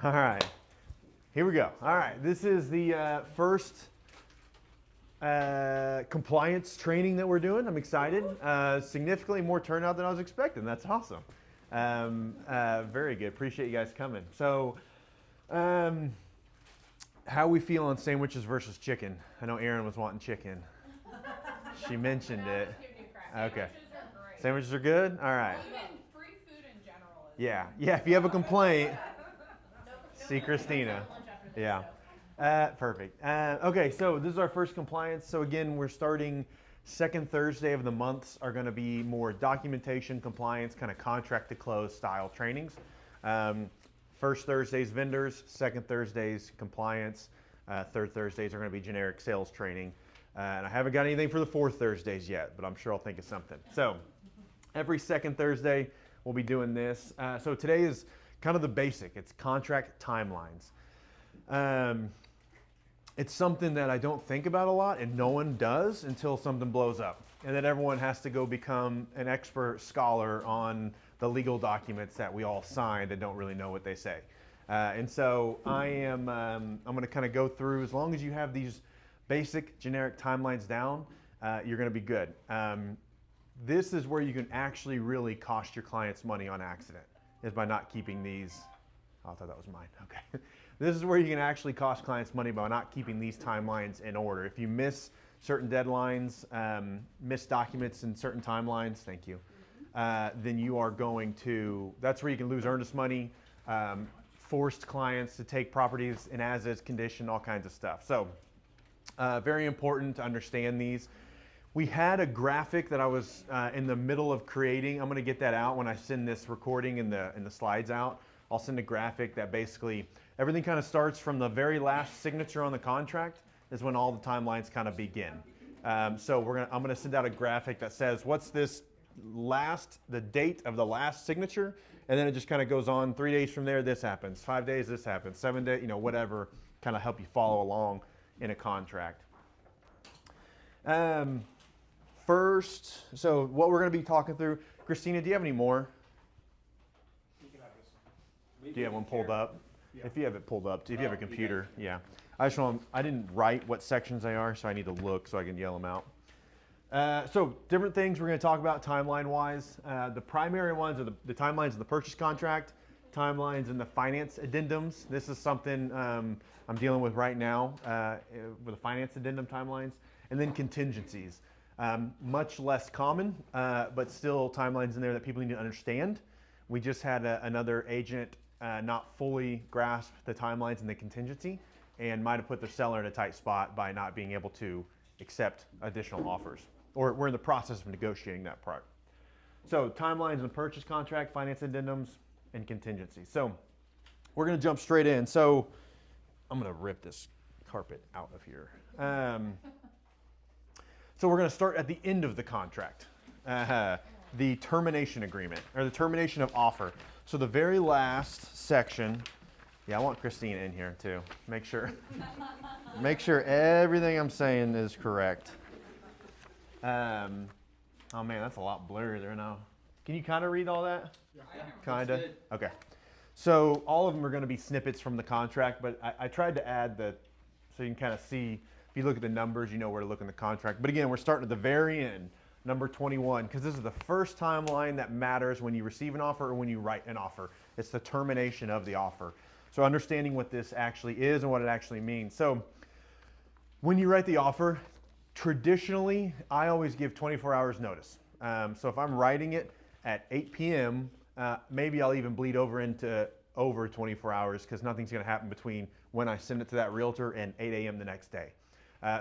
All right, here we go. All right, this is the first compliance training that we're doing. I'm excited. Significantly more turnout than I was expecting. That's awesome. Very good. Appreciate you guys coming. So, how we feel on sandwiches versus chicken? I know Erin was wanting chicken. She mentioned it. Okay. Sandwiches are good? All right. Even free food in general is. Yeah. If you have a complaint, see Christina. Yeah. Perfect. Okay, so this is our first compliance. So again, we're starting second Thursday of the months are going to be more documentation, compliance, kind of contract to close style trainings. First Thursdays vendors, second Thursdays compliance, third Thursdays are going to be generic sales training. And I haven't got anything for the fourth Thursdays yet, but I'm sure I'll think of something. So every second Thursday we'll be doing this. So today is kind of the basic. It's contract timelines. It's something that I don't think about a lot, and no one does until something blows up. And then everyone has to go become an expert scholar on the legal documents that we all signed and don't really know what they say. And so I'm going to kind of go through, as long as you have these basic generic timelines down, you're going to be good. This is where you can actually really cost your clients money on accident, is by not keeping these. Oh, I thought that was mine. Okay. This is where you can actually cost clients money by not keeping these timelines in order. If you miss certain deadlines, miss documents in certain timelines, thank you, then you are going to, that's where you can lose earnest money, forced clients to take properties in as-is condition, all kinds of stuff. So very important to understand these. We had a graphic that I was in the middle of creating. I'm going to get that out when I send this recording and the slides out. I'll send a graphic that basically everything kind of starts from the very last signature on the contract is when all the timelines kind of begin. So I'm going to send out a graphic that says what's this the date of the last signature, and then it just kind of goes on. 3 days from there, this happens. 5 days, this happens. 7 days, whatever, kind of help you follow along in a contract. First, so what we're going to be talking through. Christina, do you have any more? Do you have one pulled up? Yeah. If you have it pulled up, if you have a computer, yeah. I didn't write what sections they are, so I need to look so I can yell them out. So different things we're going to talk about timeline-wise. The primary ones are the timelines of the purchase contract, timelines and the finance addendums. This is something I'm dealing with right now with the finance addendum timelines. And then contingencies. Much less common, but still timelines in there that people need to understand. We just had another agent not fully grasp the timelines and the contingency, and might have put the seller in a tight spot by not being able to accept additional offers. Or we're in the process of negotiating that part. So timelines and purchase contract, finance addendums, and contingency. So we're going to jump straight in. So I'm going to rip this carpet out of here. So we're going to start at the end of the contract, the termination agreement, or the termination of offer. So the very last section, yeah, I want Christina in here too. Make sure everything I'm saying is correct. Oh man, that's a lot blurry there now. Can you kind of read all that? Yeah. Kind of? Okay. So all of them are going to be snippets from the contract, but I tried to add so you can kind of see. If you look at the numbers, you know where to look in the contract. But again, we're starting at the very end, number 21, because this is the first timeline that matters when you receive an offer or when you write an offer. It's the termination of the offer. So understanding what this actually is and what it actually means. So when you write the offer, traditionally, I always give 24 hours notice. So if I'm writing it at 8 p.m., maybe I'll even bleed over into over 24 hours because nothing's going to happen between when I send it to that realtor and 8 a.m. the next day.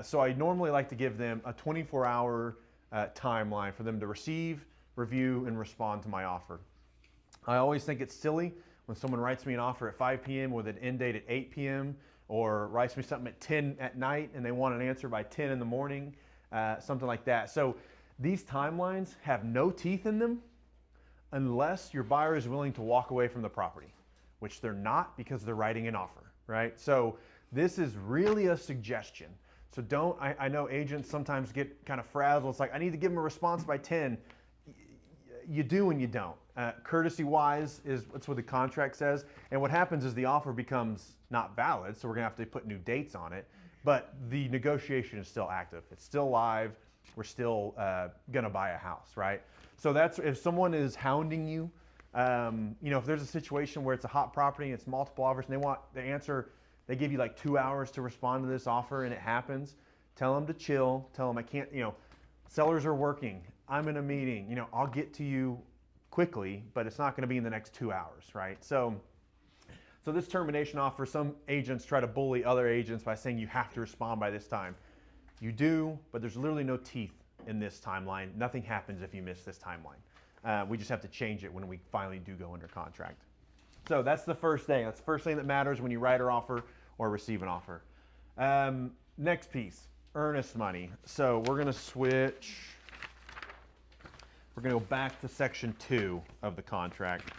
So I normally like to give them a 24-hour timeline for them to receive, review, and respond to my offer. I always think it's silly when someone writes me an offer at 5 p.m. with an end date at 8 p.m. or writes me something at 10 at night and they want an answer by 10 in the morning, something like that. So these timelines have no teeth in them unless your buyer is willing to walk away from the property, which they're not because they're writing an offer, right? So this is really a suggestion. So I know agents sometimes get kind of frazzled. It's like, I need to give them a response by 10. you do and you don't. Courtesy-wise that's what the contract says. And what happens is the offer becomes not valid, so we're gonna have to put new dates on it. But the negotiation is still active. It's still live. We're still gonna buy a house, right? So that's if someone is hounding you. If there's a situation where it's a hot property and it's multiple offers and they want the answer, they give you like 2 hours to respond to this offer and it happens. Tell them to chill. Tell them I can't. Sellers are working. I'm in a meeting. I'll get to you quickly, but it's not going to be in the next 2 hours, right? So this termination offer, some agents try to bully other agents by saying you have to respond by this time. You do, but there's literally no teeth in this timeline. Nothing happens if you miss this timeline. We just have to change it when we finally do go under contract. So that's the first thing. That's the first thing that matters when you write an offer or receive an offer. Next piece, earnest money. So we're going to switch. We're going to go back to section 2 of the contract.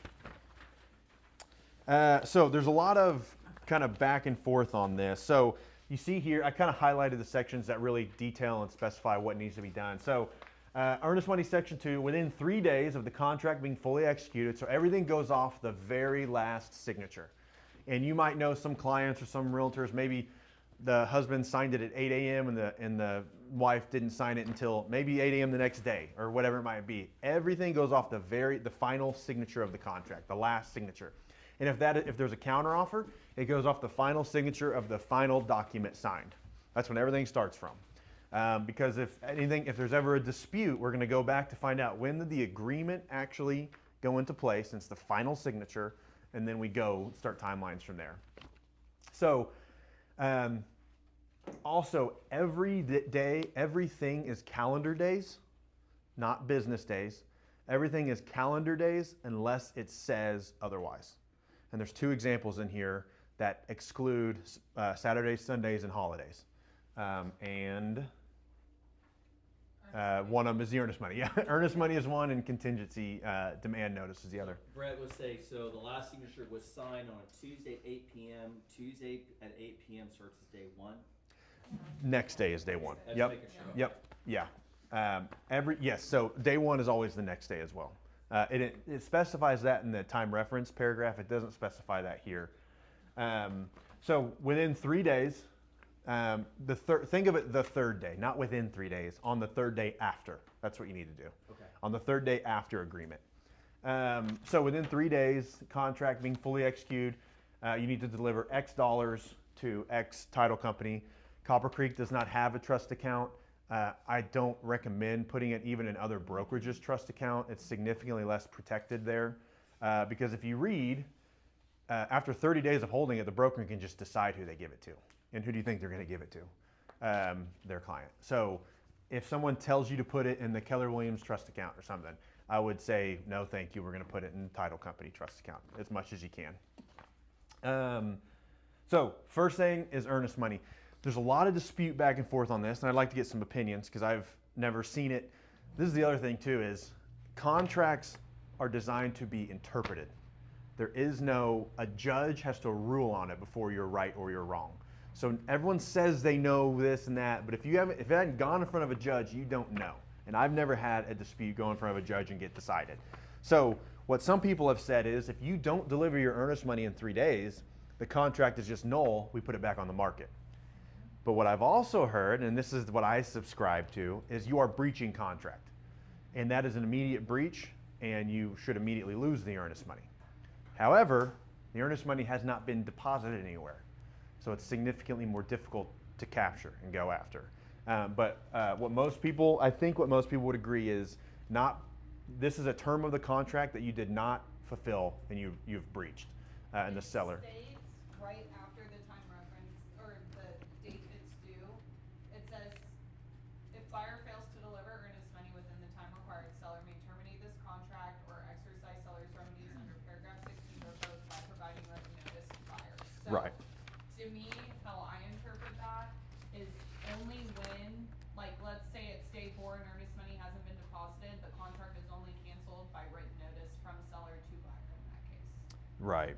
So there's a lot of kind of back and forth on this. So you see here, I kind of highlighted the sections that really detail and specify what needs to be done. So earnest money section 2, within 3 days of the contract being fully executed, so everything goes off the very last signature. And you might know some clients or some realtors, maybe the husband signed it at 8 a.m. and the wife didn't sign it until maybe 8 a.m. the next day or whatever it might be. Everything goes off the final signature of the contract, the last signature. And if there's a counter offer, it goes off the final signature of the final document signed. That's when everything starts from. Because if there's ever a dispute, we're going to go back to find out when did the agreement actually go into place, and it's the final signature, and then we start timelines from there. So also every day, everything is calendar days, not business days. Everything is calendar days unless it says otherwise. And there's 2 examples in here that exclude Saturdays, Sundays, and holidays. One of them is the earnest money. Yeah, earnest money is one, and contingency demand notice is the other. Brett was saying, so the last signature was signed on a Tuesday at 8 p.m. Tuesday at 8 p.m. starts as day 1. Next day is day 1. That's Yep. making sure. Yep. Yeah. Yes. So day 1 is always the next day as well. It specifies that in the time reference paragraph. It doesn't specify that here. So within 3 days, think of it the third day, not within 3 days, on the third day after. That's what you need to do. Okay. On the third day after agreement. So within 3 days, contract being fully executed, you need to deliver X dollars to X title company. Copper Creek does not have a trust account. I don't recommend putting it even in other brokerages' trust account. It's significantly less protected there because if you read, after 30 days of holding it, the broker can just decide who they give it to. And who do you think they're going to give it to? Their client. So if someone tells you to put it in the Keller Williams trust account or something, I would say, no, thank you. We're going to put it in the title company trust account as much as you can. So first thing is earnest money. There's a lot of dispute back and forth on this, and I'd like to get some opinions because I've never seen it. This is the other thing too, is contracts are designed to be interpreted. There is a judge has to rule on it before you're right or you're wrong. So everyone says they know this and that, but if it hadn't gone in front of a judge, you don't know. And I've never had a dispute go in front of a judge and get decided. So what some people have said is if you don't deliver your earnest money in 3 days, the contract is just null, we put it back on the market. But what I've also heard, and this is what I subscribe to, is you are breaching contract. And that is an immediate breach, and you should immediately lose the earnest money. However, the earnest money has not been deposited anywhere. So it's significantly more difficult to capture and go after. But what most people would agree is this is a term of the contract that you did not fulfill and you've breached, and the seller. States right after the time reference or the date it's due, it says if buyer fails to deliver earnest money within the time required, seller may terminate this contract or exercise seller's remedies under paragraph 16 or both by providing written notice to buyers. So Right. to me, how I interpret that is only when, like, let's say it's day 4 and earnest money hasn't been deposited, the contract is only canceled by written notice from seller to buyer in that case. Right.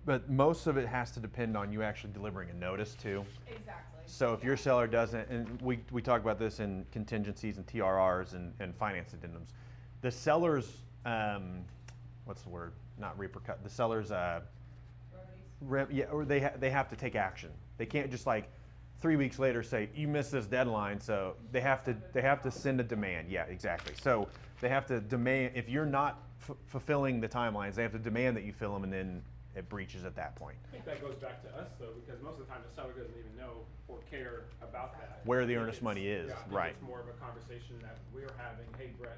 But most of it has to depend on you actually delivering a notice too. Exactly. So if your seller doesn't, and we talk about this in contingencies and TRRs and finance addendums, the seller's, what's the word? Not repercut. The seller's, Roadies. yeah, or they have to take action. They can't just like 3 weeks later say you missed this deadline, so they have to send a demand. Yeah, exactly. So they have to demand if you're not fulfilling the timelines, they have to demand that you fill them, and then it breaches at that point. I think that goes back to us though, because most of the time the seller doesn't even know or care about that. Where the I think earnest it's- money is, yeah, I think right. It's more of a conversation that we're having, hey Brett,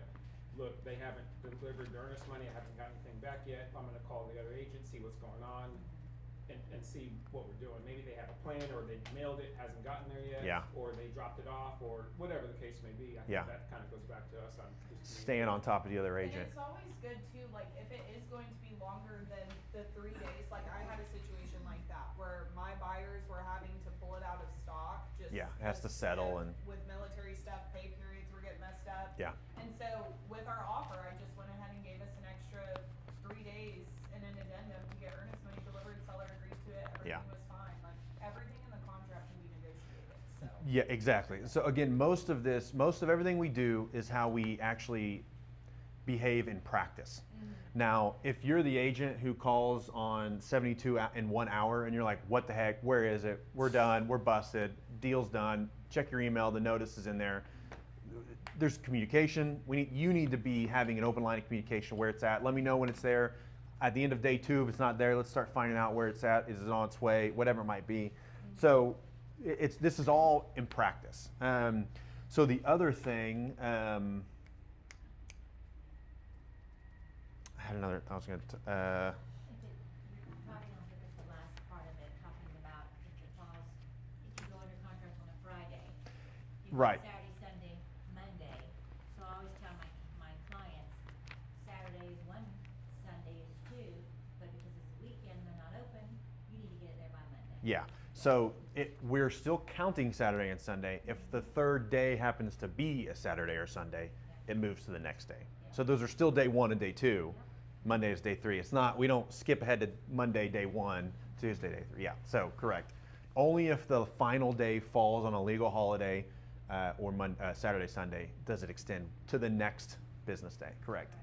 look, they haven't delivered the earnest money, I haven't got anything back yet, I'm gonna call the other agent, see what's going on, and see what we're doing. Maybe they have a plan, or they mailed it, hasn't gotten there yet. Yeah. Or they dropped it off, or whatever the case may be. I Yeah. think that kinda goes back to us on just Staying on top of the other And agent. it's always good too, like if it is going to be longer than the 3 days, like I had a situation like that where my buyers were having to pull it out of stock just. Yeah, it has to just settle with- and- With military stuff, pay periods were getting messed up. Yeah. And so with our offer, I just went ahead and gave us an extra 3 days and an addendum to get earnest money delivered, seller agrees to it, Yeah. everything was fine, like everything in the contract can be negotiated, so. Yeah, exactly. So again, most of everything we do is how we actually behave in practice. Now, if you're the agent who calls on 72 in 1 hour and you're like, what the heck, where is it? We're done, we're busted, deal's done, check your email, the notice is in there. There's communication. You need to be having an open line of communication where it's at. Let me know when it's there. At the end of day 2, if it's not there, let's start finding out where it's at. Is it on its way? Whatever it might be. So this is all in practice. So the other thing, I was going to, You're probably gonna look at the last part of it, talking about if it falls, if you go under contract on a Friday. You go Right. Saturday, Sunday, Monday, so I always tell my clients, Saturday is one, Sunday is two, but because it's a weekend, they're not open, you need to get it there by Monday. yeah. So we're still counting Saturday and Sunday. If the third day happens to be a Saturday or Sunday, it moves to the next day. So those are still day 1 and day 2. Monday is day 3. It's not, we don't skip ahead to Monday, day 1, Tuesday, day 3. Yeah, so correct. Only if the final day falls on a legal holiday or Saturday, Sunday, does it extend to the next business day. Correct.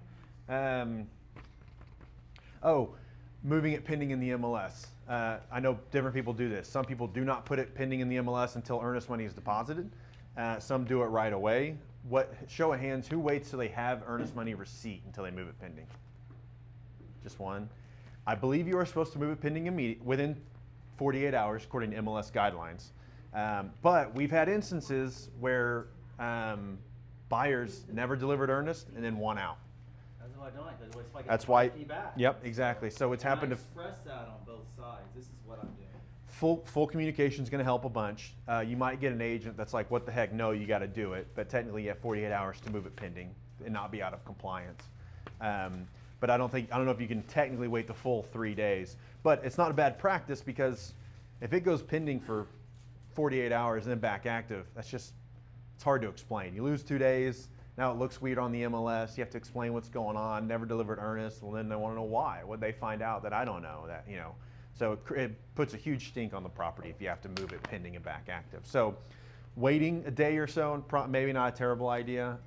Moving it pending in the MLS. I know different people do this. Some people do not put it pending in the MLS until earnest money is deposited. Some do it right away. Show of hands, who waits till they have earnest money receipt until they move it pending? Just one. I believe you are supposed to move it pending within 48 hours, according to MLS guidelines. But we've had instances where buyers never delivered earnest and then won out. That's why I don't like that. It's like That's why. it's back. Yep, exactly. So it's And happened I to. express that on both sides. This is what I'm doing. Full communication is going to help a bunch. You might get an agent that's like, what the heck, no, you got to do it. But technically you have 48 hours to move it pending and not be out of compliance. But I don't know if you can technically wait the full 3 days. But it's not a bad practice, because if it goes pending for 48 hours and then back active, it's hard to explain. You lose 2 days, now it looks weird on the MLS, you have to explain what's going on, never delivered earnest, well then they want to know why. What'd they find out that I don't know, So it puts a huge stink on the property if you have to move it pending and back active. So waiting a day or so, maybe not a terrible idea.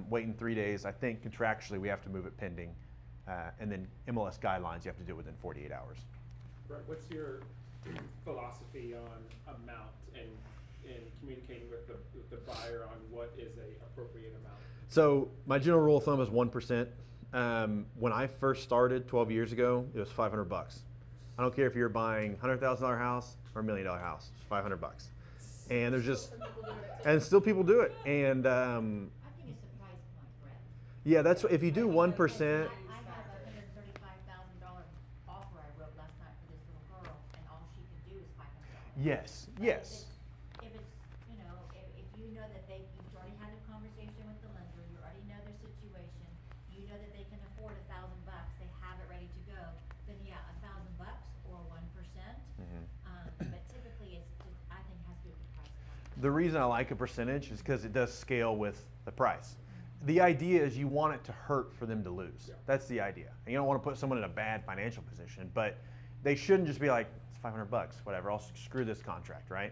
Waiting 3 days, I think contractually we have to move it pending. And then MLS guidelines, you have to do it within 48 hours. Brett, what's your philosophy on amount and communicating with the buyer on what is a appropriate amount? So my general rule of thumb is 1%. When I first started 12 years ago, it was $500. I don't care if you're buying $100,000 house or $1 million house, it's $500. And there's just, and still people do it. And I think it's the price point, Brett. yeah, that's if you do 1%. I have a $135,000 offer I wrote last night for this little girl, and all she can do is $500. Yes, But yes. If it's, if you know that you've already had a conversation with the lender, you already know their situation, you know that they can afford $1,000, they have it ready to go, then yeah, $1,000 or 1%. But typically I think it has to do with the price point. The reason I like a percentage is because it does scale with the price. The idea is you want it to hurt for them to lose. Yeah. That's the idea. And you don't want to put someone in a bad financial position, but they shouldn't just be like, it's $500, whatever, I'll screw this contract, right?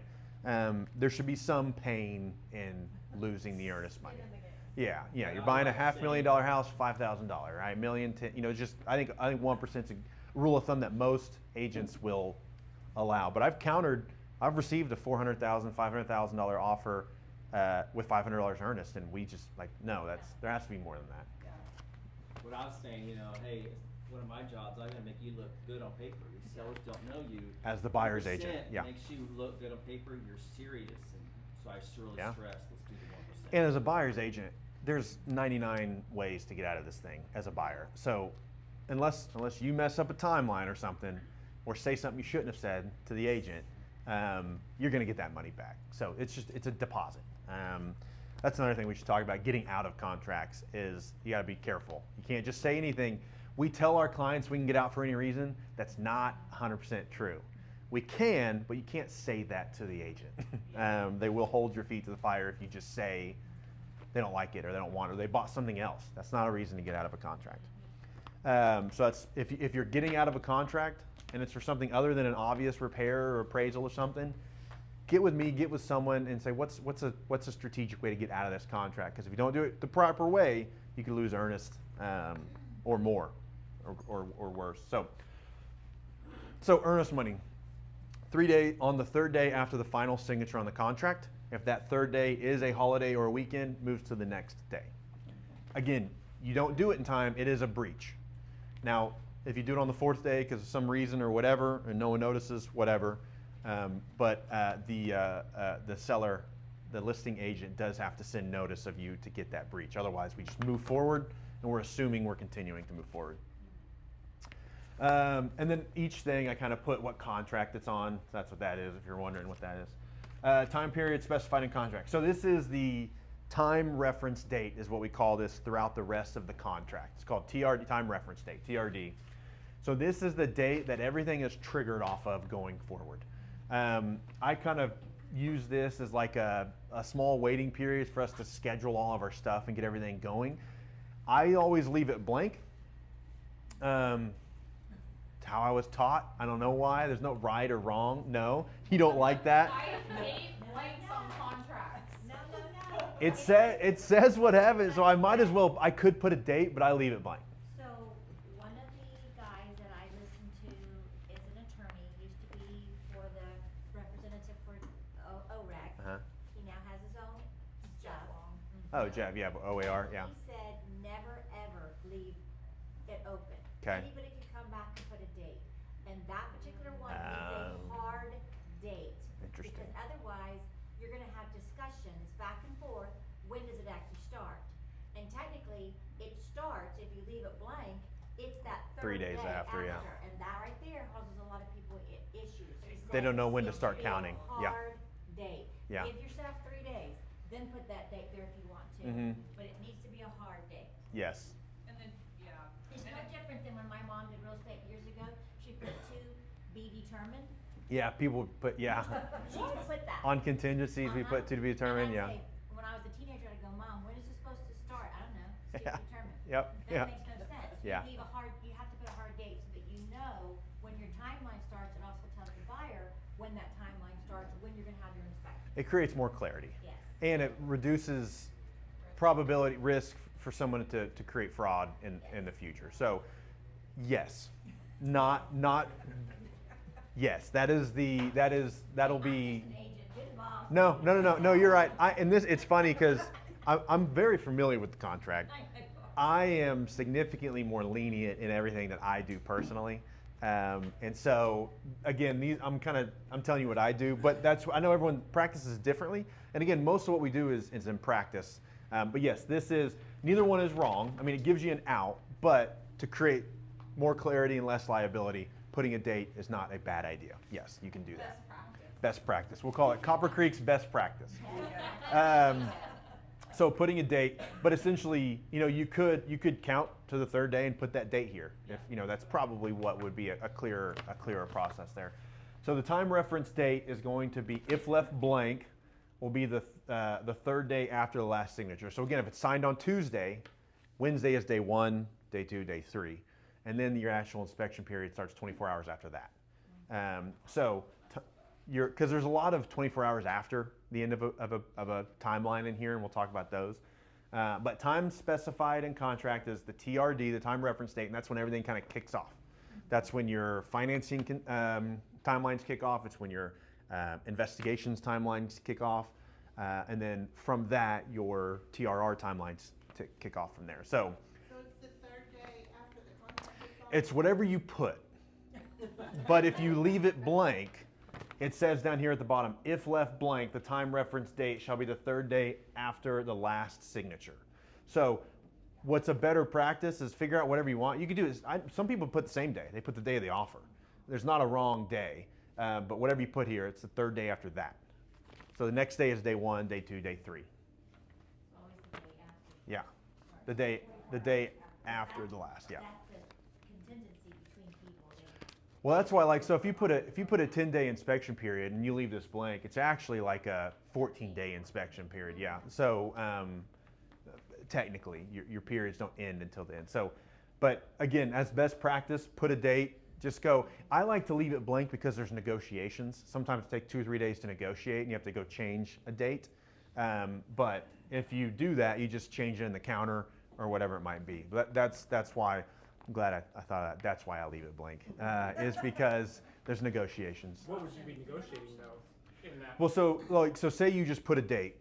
There should be some pain in losing the earnest money. Yeah, yeah, And you're I'm buying a not $500,000 house, $5,000, right? Million, just I think 1%'s a rule of thumb that most agents will allow. But I've received a $400,000, $500,000 offer with $500 earnest, and we just like no, there has to be more than that. Yeah. What I was saying, hey, it's one of my jobs, I'm gonna make you look good on paper. These sellers don't know you. As the buyer's agent, 1% yeah. Makes you look good on paper, you're serious, and so I surely Yeah. stress, let's do the 1%. And as a buyer's agent, there's 99 ways to get out of this thing as a buyer. So unless you mess up a timeline or something, or say something you shouldn't have said to the agent, you're going to get that money back. So it's a deposit. That's another thing we should talk about. Getting out of contracts is you got to be careful. You can't just say anything. We tell our clients we can get out for any reason. That's not 100% true. We can, but you can't say that to the agent. They will hold your feet to the fire if you just say they don't like it or they don't want it or they bought something else. That's not a reason to get out of a contract. So that's if you're getting out of a contract and it's for something other than an obvious repair or appraisal or something, get with me, get with someone, and say what's a strategic way to get out of this contract? Because if you don't do it the proper way, you could lose earnest or more, or worse. So earnest money. 3 days on the third day after the final signature on the contract. If that third day is a holiday or a weekend, moves to the next day. Again, you don't do it in time, it is a breach. Now, if you do it on the fourth day because of some reason or whatever, and no one notices, whatever, but the seller, the listing agent, does have to send notice of you to get that breach. Otherwise, we just move forward, and we're assuming we're continuing to move forward. And then each thing I kind of put what contract it's on. So that's what that is, if you're wondering what that is. Time period specified in contract. So this is the time reference date is what we call this throughout the rest of the contract. It's called TRD, time reference date, TRD. So this is the date that everything is triggered off of going forward. I kind of use this as like a small waiting period for us to schedule all of our stuff and get everything going. I always leave it blank. How I was taught. I don't know why. There's no right or wrong. No, you don't like that. I hate blanks on contracts. No, no, no. It says what happens, so I might as well. I could put a date, but I leave it blank. So, one of the guys that I listen to is an attorney, used to be for the representative for OREC. Uh-huh. He now has his own Jeff stuff. Long. Oh, Jeff, yeah, OAR, yeah. He said, never ever leave it open. 'Kay. Anybody could come back and put a date, and that particular one is Um, a hard date. Interesting. Because otherwise, you're gonna have discussions back and forth, when does it actually start? And technically, it starts, if you leave it blank, it's that 3 third day days after, yeah. And that right there causes a lot of people issues. He They don't says know when to it start should be a counting. Yeah. Hard date. Yeah. Give yourself 3 days, then put that date there if you want to. Mhm. But it needs to be a hard date. Yes. And then, yeah. It's And no it- different than when my mom did real estate years ago. She put to be determined. Yeah, people put, yeah. She put that. On contingencies, we put to be determined, And I'd yeah. say, when I was a teenager, I'd go, Mom, when is this supposed to start? I don't know. It's to Yeah. be determined. Yep, That yeah. makes no sense. Yeah. You have to put a hard date so that you know when your timeline starts. It also tells the buyer when that timeline starts, when you're gonna have your inspection. It creates more clarity. Yes. And it reduces probability, risk for someone to create fraud in the future. So, yes, yes, that'll be, I'm just an agent. Good mom. no, you're right. It's funny because I'm very familiar with the contract. I am significantly more lenient in everything that I do personally. And so again, I'm telling you what I do, but I know everyone practices differently. And again, most of what we do is in practice. But yes, neither one is wrong. I mean, it gives you an out, but to create more clarity and less liability, putting a date is not a bad idea. Yes, you can do that. Best practice. Best practice. We'll call it Copper Creek's best practice. So putting a date, but essentially, you could count to the third day and put that date here. If that's probably what would be a clearer process there. So the time reference date is going to be, if left blank, will be the third day after the last signature. So again, if it's signed on Tuesday, Wednesday is day 1, day 2, day 3, and then your actual inspection period starts 24 hours after that. Because there's a lot of 24 hours after the end of a timeline in here, and we'll talk about those. But time specified in contract is the TRD, the time reference date, and that's when everything kind of kicks off. That's when your financing timelines kick off. It's when your investigations timelines kick off. And then from that, your TRR timelines kick off from there. So it's the third day after the contract is off? it's whatever you put. But if you leave it blank, it says down here at the bottom, if left blank, the time reference date shall be the third day after the last signature. So what's a better practice is figure out whatever you want. You could do is, some people put the same day. They put the day of the offer. There's not a wrong day, but whatever you put here, it's the third day after that. So the next day is day 1, day 2, day 3. It's always the day after. Yeah, the day after the last. Yeah. That's a contingency between people. Well, that's why, like, so if you put a 10-day inspection period and you leave this blank, it's actually like a 14-day inspection period. Yeah. So technically, your periods don't end until the end. So, but again, as best practice, put a date. Just go. I like to leave it blank because there's negotiations. Sometimes it takes 2 or 3 days to negotiate, and you have to go change a date. But if you do that, you just change it in the counter or whatever it might be. But that's why. I'm glad I thought of that. That's why I leave it blank. Is because there's negotiations. What would you be negotiating though, in that? Well, so say you just put a date,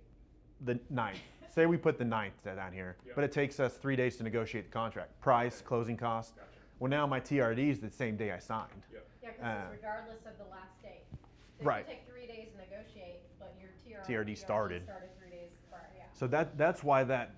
the 9th. Say we put the 9th down here, Yep. but it takes us 3 days to negotiate the contract. Price, closing costs. Gotcha. Well, now my TRD is the same day I signed. Yep. Yeah, because Uh, it's regardless of the last date. So Right. if you take 3 days to negotiate, but your TRD started. Started 3 days prior, yeah. So that's why that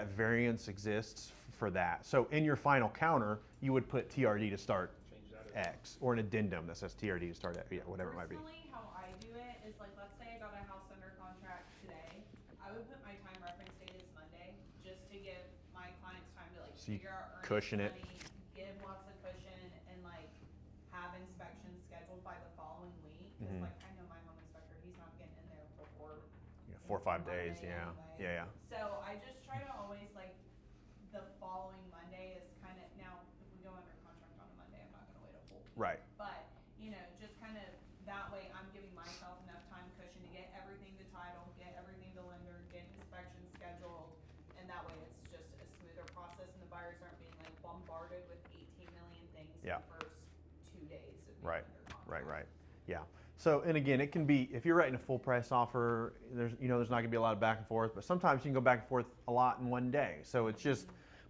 variance exists for that. So in your final counter, you would put TRD to start Change that. X, or an addendum that says TRD to start X, yeah, whatever it might be. Personally, how I do it is like, let's say I got a house under contract today, I would put my time reference date as Monday, just to give my clients time to like So you figure out earnest cushion it. money, give lots of cushion, and like have inspections scheduled by the following week. Cause Mhm. like I know my home inspector, he's not getting in there before. Yeah, 4 or 5 days, Monday yeah, anyway. yeah. So I just try to always like, the following Monday is kind of, now, if we go under contract on a Monday, I'm not gonna wait a whole week. Right. But, you know, just kind of, that way I'm giving myself enough time cushion to get everything to title, get everything to lender, get inspections scheduled, and that way it's just a smoother process and the buyers aren't being like bombarded with 18 million things in Yeah. the first 2 days of being Right, under contract. right. Yeah. So, and again, it can be, if you're writing a full price offer, there's not gonna be a lot of back and forth, but sometimes you can go back and forth a lot in one day. So it's just,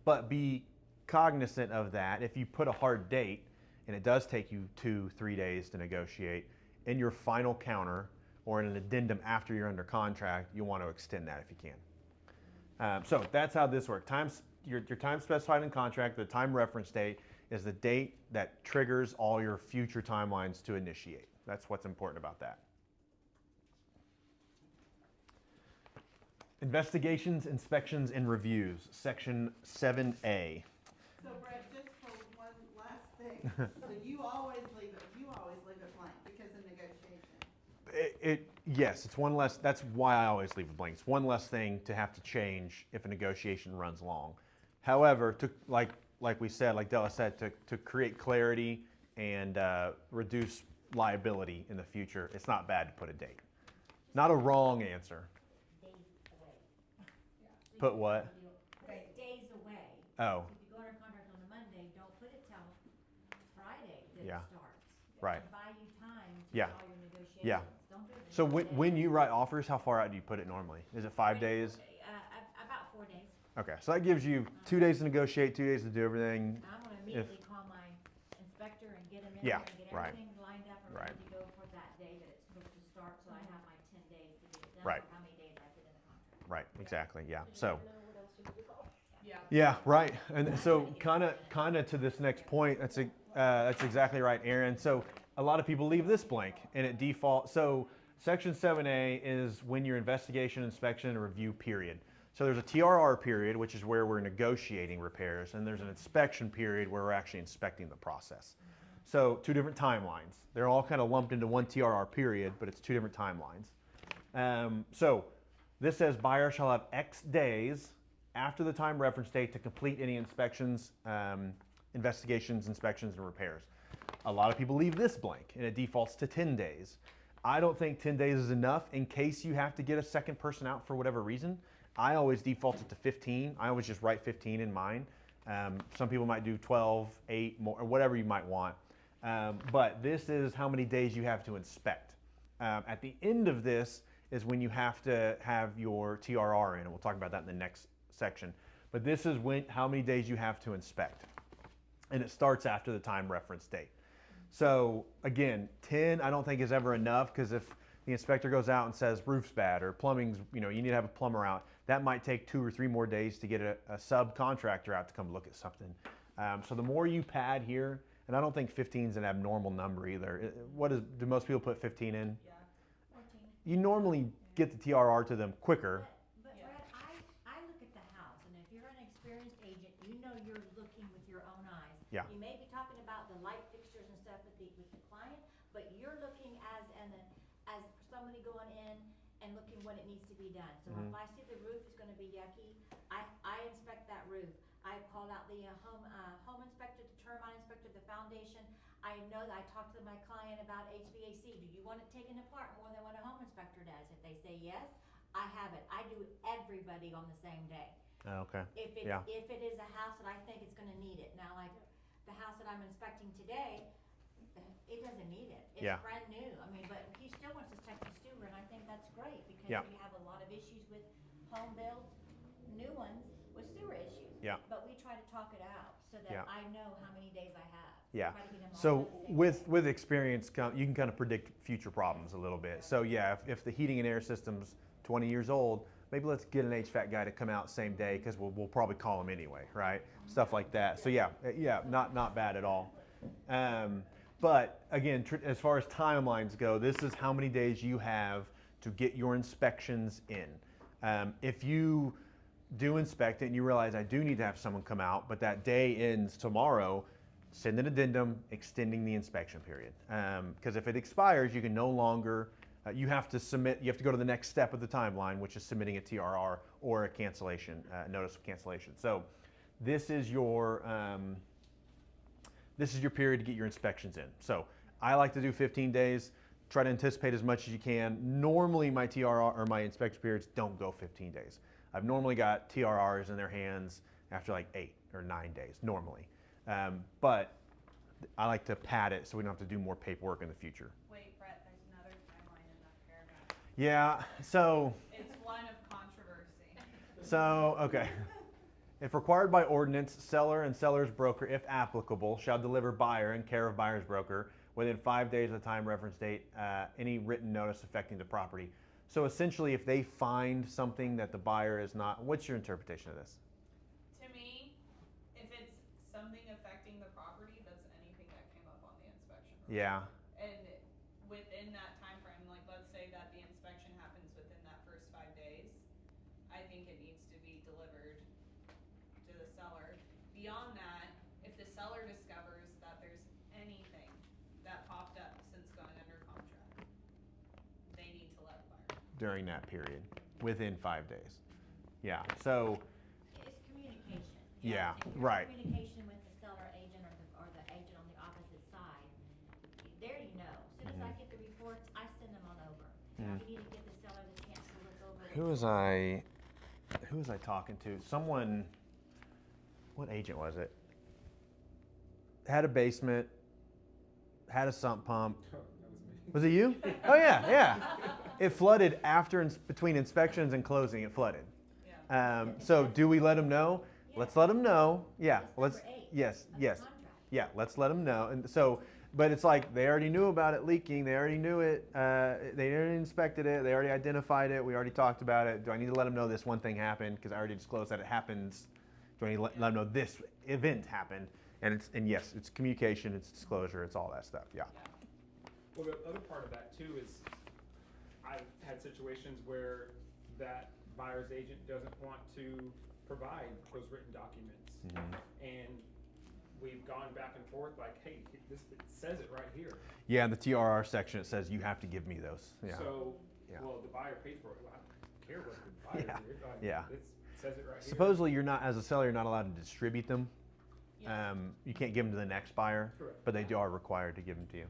but be cognizant of that. If you put a hard date and it does take you 2-3 days to negotiate, in your final counter or in an addendum after you're under contract, you want to extend that if you can. So that's how this works. Your time specified in contract, the time reference date is the date that triggers all your future timelines to initiate. That's what's important about that. Investigations, inspections, and reviews, section 7A. So Brett, just for one last thing, so you always leave it blank because of negotiation. Yes, it's one less, that's why I always leave it blank. It's one less thing to have to change if a negotiation runs long. However, like we said, like Della said, to create clarity and reduce liability in the future, it's not bad to put a date. Not a wrong answer. Days away. Put what? Days away. Oh, If you go under contract on a Monday, don't put it till Friday that Yeah. it starts. Right. And buy you time to Yeah. do all your negotiations. Yeah. Don't do it the so next day. when you write offers, how far out do you put it normally? Is it 5 days? About 4 days. Okay, so that gives you 2 days to negotiate, 2 days to do everything. I'm gonna immediately call my inspector and get him in Yeah, there and get right. everything lined up and Right. ready to go for that day that it's supposed to start, so I have my 10 days to get it done. Right. Or how many days I put in the contract. Right, exactly, yeah. So. Yeah. Yeah, right. And so kind of to this next point, that's exactly right, Aaron. So a lot of people leave this blank and it defaults. So section 7A is when your investigation, inspection, and review period. So there's a TRR period, which is where we're negotiating repairs, and there's an inspection period where we're actually inspecting the process. So 2 different timelines. They're all kind of lumped into one TRR period, but it's 2 different timelines. So this says buyer shall have X days after the time reference date to complete any inspections, investigations, inspections, and repairs. A lot of people leave this blank and it defaults to 10 days. I don't think 10 days is enough in case you have to get a second person out for whatever reason. I always default it to 15. I always just write 15 in mine. Some people might do 12, 8, more, or whatever you might want. But this is how many days you have to inspect. At the end of this is when you have to have your TRR in, and we'll talk about that in the next section. But this is how many days you have to inspect. And it starts after the time reference date. So again, 10 I don't think is ever enough, because if the inspector goes out and says roof's bad or plumbing's, you need to have a plumber out, that might take 2 or 3 more days to get a subcontractor out to come look at something. So the more you pad here, and I don't think 15 is an abnormal number either. Do most people put 15 in? Yeah. 14. You normally get the TRR to them quicker. But Yeah. Brett, I look at the house, and if you're an experienced agent, you know you're looking with your own eyes. Yeah. You may be talking about the light fixtures and stuff with the client, but you're looking as somebody going in and looking when it needs to be done. So if I see the roof is gonna be yucky, I inspect that roof. I call out the home inspector, the termite inspector, the foundation. I know that I talk to my client about HVAC. Do you want it taken apart more than what a home inspector does? If they say yes, I have it. I do everybody on the same day. Okay. If it is a house that I think it's gonna need it. Now, like the house that I'm inspecting today, it doesn't need it. It's Yeah. brand new. I mean, but he still wants to check the sewer, and I think that's great, because Yeah. we have a lot of issues with home builds, new ones, with sewer issues. Yeah. But we try to talk it out so that Yeah. I know how many days I have. Yeah. Try to get them all So done the same with day. experience, you can kind of predict future problems a little bit. So yeah, if the heating and air system's 20 years old, maybe let's get an HVAC guy to come out same day, because we'll probably call him anyway, right? Stuff like that. So yeah, not bad at all. But again, as far as timelines go, this is how many days you have to get your inspections in. If you do inspect it and you realize I do need to have someone come out, but that day ends tomorrow, send an addendum extending the inspection period. Because if it expires, you can no longer, you have to go to the next step of the timeline, which is submitting a TRR or a cancellation, notice of cancellation. So this is your period to get your inspections in. So I like to do 15 days, try to anticipate as much as you can. Normally my TRR or my inspection periods don't go 15 days. I've normally got TRRs in their hands after like 8 or 9 days, normally. But I like to pad it so we don't have to do more paperwork in the future. Wait, Brett, there's another timeline in that paragraph. Yeah, so, It's one of controversy. okay. If required by ordinance, seller and seller's broker, if applicable, shall deliver buyer in care of buyer's broker within 5 days of the time reference date, any written notice affecting the property. So essentially, if they find something that the buyer is not, what's your interpretation of this? To me, if it's something affecting the property, that's anything that came up on the inspection report. Yeah, And within that time frame, like let's say that the inspection happens within that first 5 days, I think it needs to be delivered to the seller. Beyond that, if the seller discovers that there's anything that popped up since going under contract, they need to let the buyer know. during that period, within 5 days. Yeah, so, It's communication. Yeah, If you're in right. communication with the seller agent or the agent on the opposite side, there you know. As soon as I get the reports, I send them on over. Now, you need to give the seller the chance to look over it. who was I talking to? Someone, what agent was it? Had a basement, had a sump pump. Oh, that was me. Was it you? Oh yeah. It flooded between inspections and closing, it flooded. Yeah. So do we let them know? Let's let them know. Yeah, That's let's, number 8 yes, of the yes. contract. Yeah, let's let them know. And so, but it's like they already knew about it leaking. They already knew it. They already inspected it. They already identified it. We already talked about it. Do I need to let them know this one thing happened because I already disclosed that it happens? Do I need to let them know this event happened? And yes, it's communication, it's disclosure, it's all that stuff. Yeah. Well, the other part of that too is, I've had situations where that buyer's agent doesn't want to provide those written documents. And we've gone back and forth like, hey, it says it right here. Yeah, in the TRR section it says you have to give me those. Yeah. So, Yeah. well, the buyer pays for it. Well, I don't care what the buyer did. Like, Yeah. It says it right here. Supposedly you're not, as a seller, you're not allowed to distribute them. Yeah. You can't give them to the next buyer, Correct. but they are required to give them to you.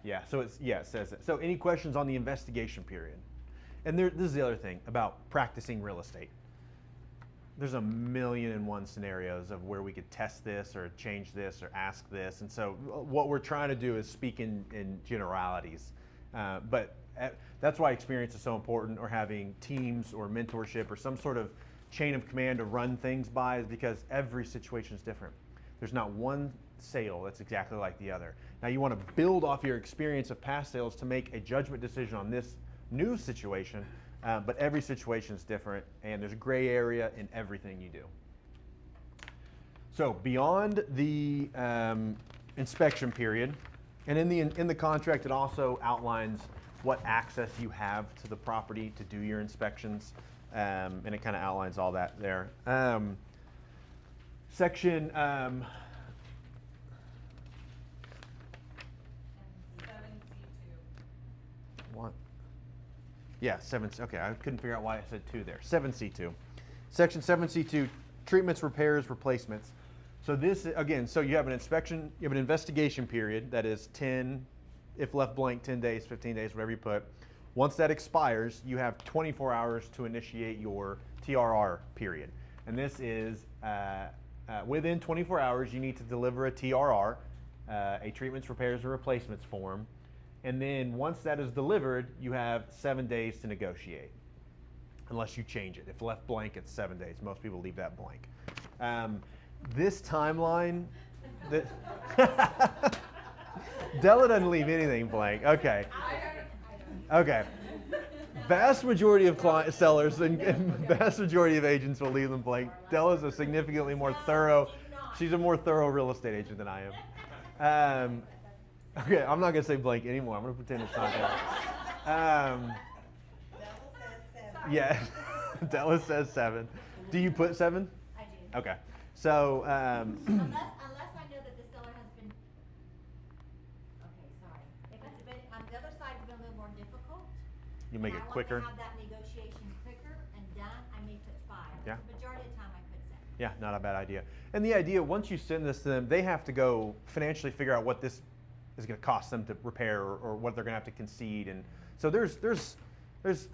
Yeah, so it says that. So any questions on the investigation period? And this is the other thing about practicing real estate. there's a million and one scenarios of where we could test this or change this or ask this. And so what we're trying to do is speak in generalities. That's why experience is so important, or having teams or mentorship or some sort of chain of command to run things by, is because every situation is different. There's not one sale that's exactly like the other. Now you want to build off your experience of past sales to make a judgment decision on this new situation, but every situation is different, and there's a gray area in everything you do. So beyond the inspection period, and in the contract it also outlines what access you have to the property to do your inspections, and it kind of outlines all that there. Section 7C2. what? Yeah, 7. Okay, I couldn't figure out why I said 2 there. 7C2. Section 7C2, treatments, repairs, replacements. So this, again, so you have an inspection, you have an investigation period that is 10, if left blank, 10 days, 15 days, whatever you put. Once that expires, you have 24 hours to initiate your TRR period. And this is, within 24 hours, you need to deliver a TRR, a treatments, repairs, or replacements form. And then once that is delivered, you have 7 days to negotiate, unless you change it. If left blank, it's 7 days. Most people leave that blank. This timeline, Della doesn't leave anything blank. Okay. Okay. Vast majority of sellers and vast majority of agents will leave them blank. Della's a significantly more thorough. She's a more thorough real estate agent than I am. Okay, I'm not gonna say blank anymore. I'm gonna pretend it's not there. Devil says 7. Yeah, Della says 7. Do you put 7? I do. Okay. So Unless I know that the seller has been, okay, sorry. If it's been, on the other side, it's been a little more difficult. you make and it quicker. I want to have that negotiation quicker and done, I may put 5. Yeah. The majority of the time, I put 7. Yeah, not a bad idea. And the idea, once you send this to them, they have to go financially figure out what this is going to cost them to repair, or what they're going to have to concede. And so there's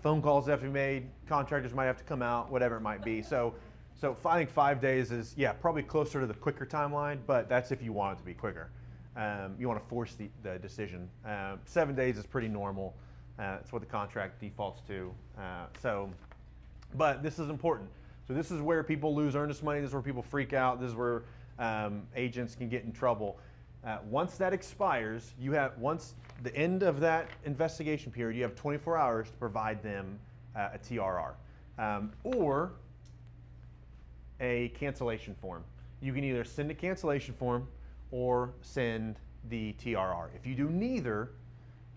phone calls that have to be made. Contractors might have to come out, whatever it might be. So I think 5 days is, yeah, probably closer to the quicker timeline, but that's if you want it to be quicker. You want to force the decision. 7 days is pretty normal. That's what the contract defaults to. But this is important. So this is where people lose earnest money. This is where people freak out. This is where agents can get in trouble. Once that expires, once the end of that investigation period, you have 24 hours to provide them a TRR or a cancellation form. You can either send a cancellation form or send the TRR. If you do neither,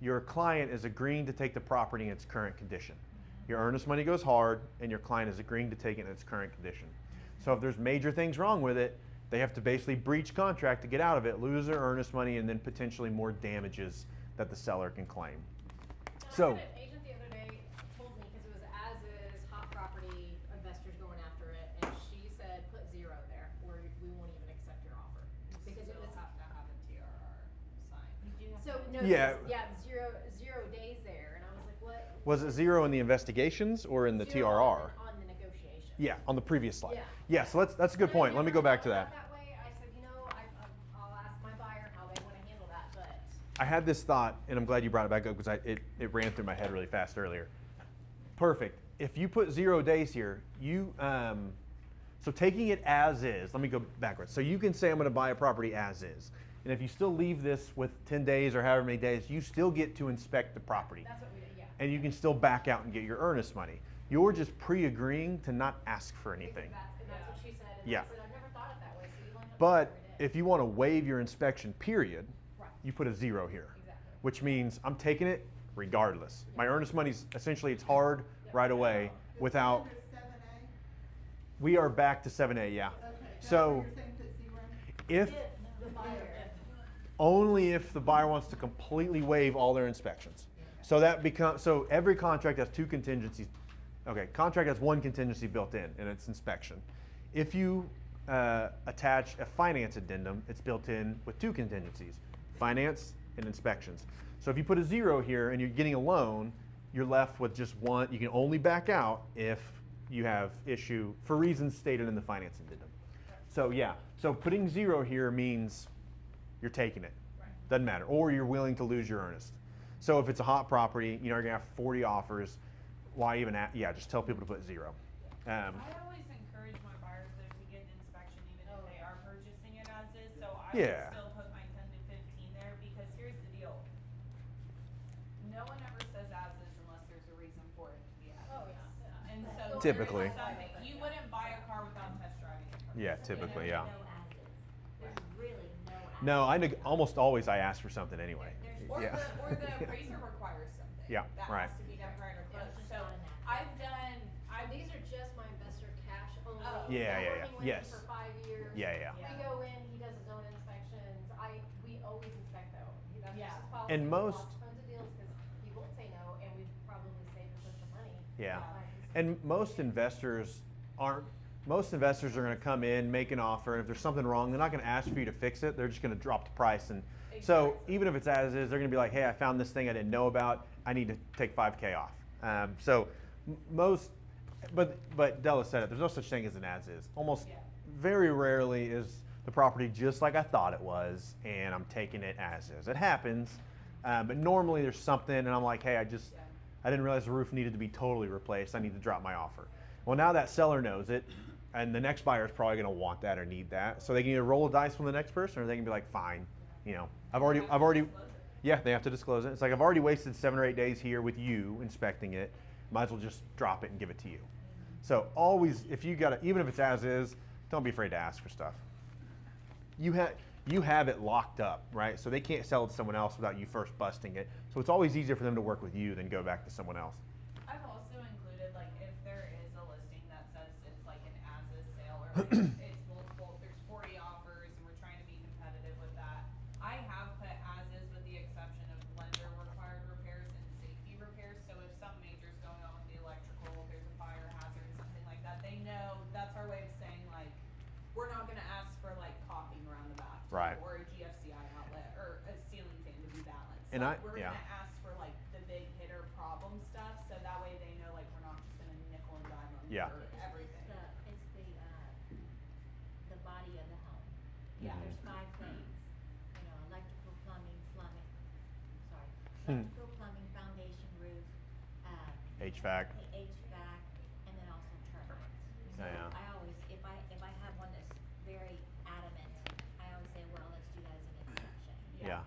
your client is agreeing to take the property in its current condition. Your earnest money goes hard, and your client is agreeing to take it in its current condition. So if there's major things wrong with it, they have to basically breach contract to get out of it, lose their earnest money, and then potentially more damages that the seller can claim. So, I had an agent the other day told me, because it was as is, hot property, investors going after it, and she said, put 0 there, or we won't even accept your offer. Because it Still was, have to have a TRR signed. You do have so, to- no, Yeah. yeah, 0 days there, and I was like, what? was it 0 in the investigations or in the 0 TRR? On the negotiation. Yeah, on the previous slide. Yeah. Yeah, so that's a good point. Let me go back to that. That way, I said, I'll ask my buyer how they wanna handle that, but. I had this thought, and I'm glad you brought it back up because it ran through my head really fast earlier. Perfect. If you put 0 days here, so taking it as is, let me go backwards. So you can say I'm going to buy a property as is. And if you still leave this with 10 days or however many days, you still get to inspect the property. That's what we did, yeah. And you can still back out and get your earnest money. You're just pre-agreeing to not ask for anything. And that's what she said, and Yeah. I said, I've never thought it that way, so you don't have to. But do it every day." if you want to waive your inspection period, Right. you put a 0 here. Exactly. Which means I'm taking it regardless. My earnest money's essentially, it's hard right away without, Under 7A? we are back to 7A, yeah. Okay, that's So what you're saying, put 0? if, The buyer. only if the buyer wants to completely waive all their inspections. So that becomes, so every contract has 2 contingencies. Okay, contract has 1 contingency built in, and it's inspection. If you attach a finance addendum, it's built in with 2 contingencies, finance and inspections. So if you put a 0 here and you're getting a loan, you're left with just 1. You can only back out if you have issue for reasons stated in the finance addendum. So yeah, so putting 0 here means you're taking it. Right. Doesn't matter, or you're willing to lose your earnest. So if it's a hot property, you know, you're gonna have 40 offers. Why even? Yeah, just tell people to put 0. I always encourage my buyers though to get an inspection even if they are purchasing it as is, so I would Yeah. still put my 10 to 15 there, because here's the deal. No one ever says as is unless there's a reason for it to be as Oh, is. yeah. And so there is Typically. something, you wouldn't buy a car without test driving it first. Yeah, you know? typically, yeah. No as is. There's really no as is. No, almost always I ask for something anyway. Or Yeah. or the appraiser requires something. Yeah, That right. has to be done prior to Yeah, close, it's so not an as is. I've done, These are just my investor cash only. Oh. Yeah, Been yeah, working yeah. with him Yes. for 5 years. Yeah, yeah. Yeah. We go in, he does his own inspections, we always inspect though. That's Yeah. just his policy. And We most- lost tons of deals 'cause he won't say no, and we probably saved a bunch of money. Yeah. by his- And most investors are going to come in, make an offer, and if there's something wrong, they're not going to ask for you to fix it. They're just going to drop the price. And so Exactly. even if it's as is, they're going to be like, hey, I found this thing I didn't know about. I need to take 5K off. But Della said it. There's no such thing as an as is. Almost Yeah. very rarely is the property just like I thought it was, and I'm taking it as is. It happens, but normally there's something, and I'm like, hey, I didn't realize the roof needed to be totally replaced. I need to drop my offer. Well, now that seller knows it, and the next buyer is probably going to want that or need that. So they can either roll a dice from the next person, or they can be like, fine, you know, I've already, Disclose it. yeah, they have to disclose it. It's like I've already wasted 7 or 8 days here with you inspecting it. Might as well just drop it and give it to you. So always, if you got it, even if it's as is, don't be afraid to ask for stuff. You have it locked up, right? So they can't sell it to someone else without you first busting it. So it's always easier for them to work with you than go back to someone else. I've also included, like, if there is a listing that says it's like an as-is sale, or like it's multiple, there's 40 offers, and we're trying to be competitive with that. I have put as-is with the exception of lender-required repairs and safety repairs, so if something major is going on with the electrical, there's a fire hazard, something like that, they know, that's our way of saying, like, we're not gonna ask for, like, caulking around the bathtub. Right. Or a GFCI outlet, or a ceiling fan to be balanced. And Like, I- we're yeah. gonna ask for like the big hitter problem stuff, so that way they know like we're not just gonna nickel and dime them Yeah. for everything. It's the body of the home. Yeah. There's 5 things, you know, electrical, plumbing, Hmm. electrical, plumbing, foundation, roof, HVAC. HVAC, and then also termites. So Yeah. I always, if I have one that's very adamant, I always say, well, let's do that as an exception. Yeah.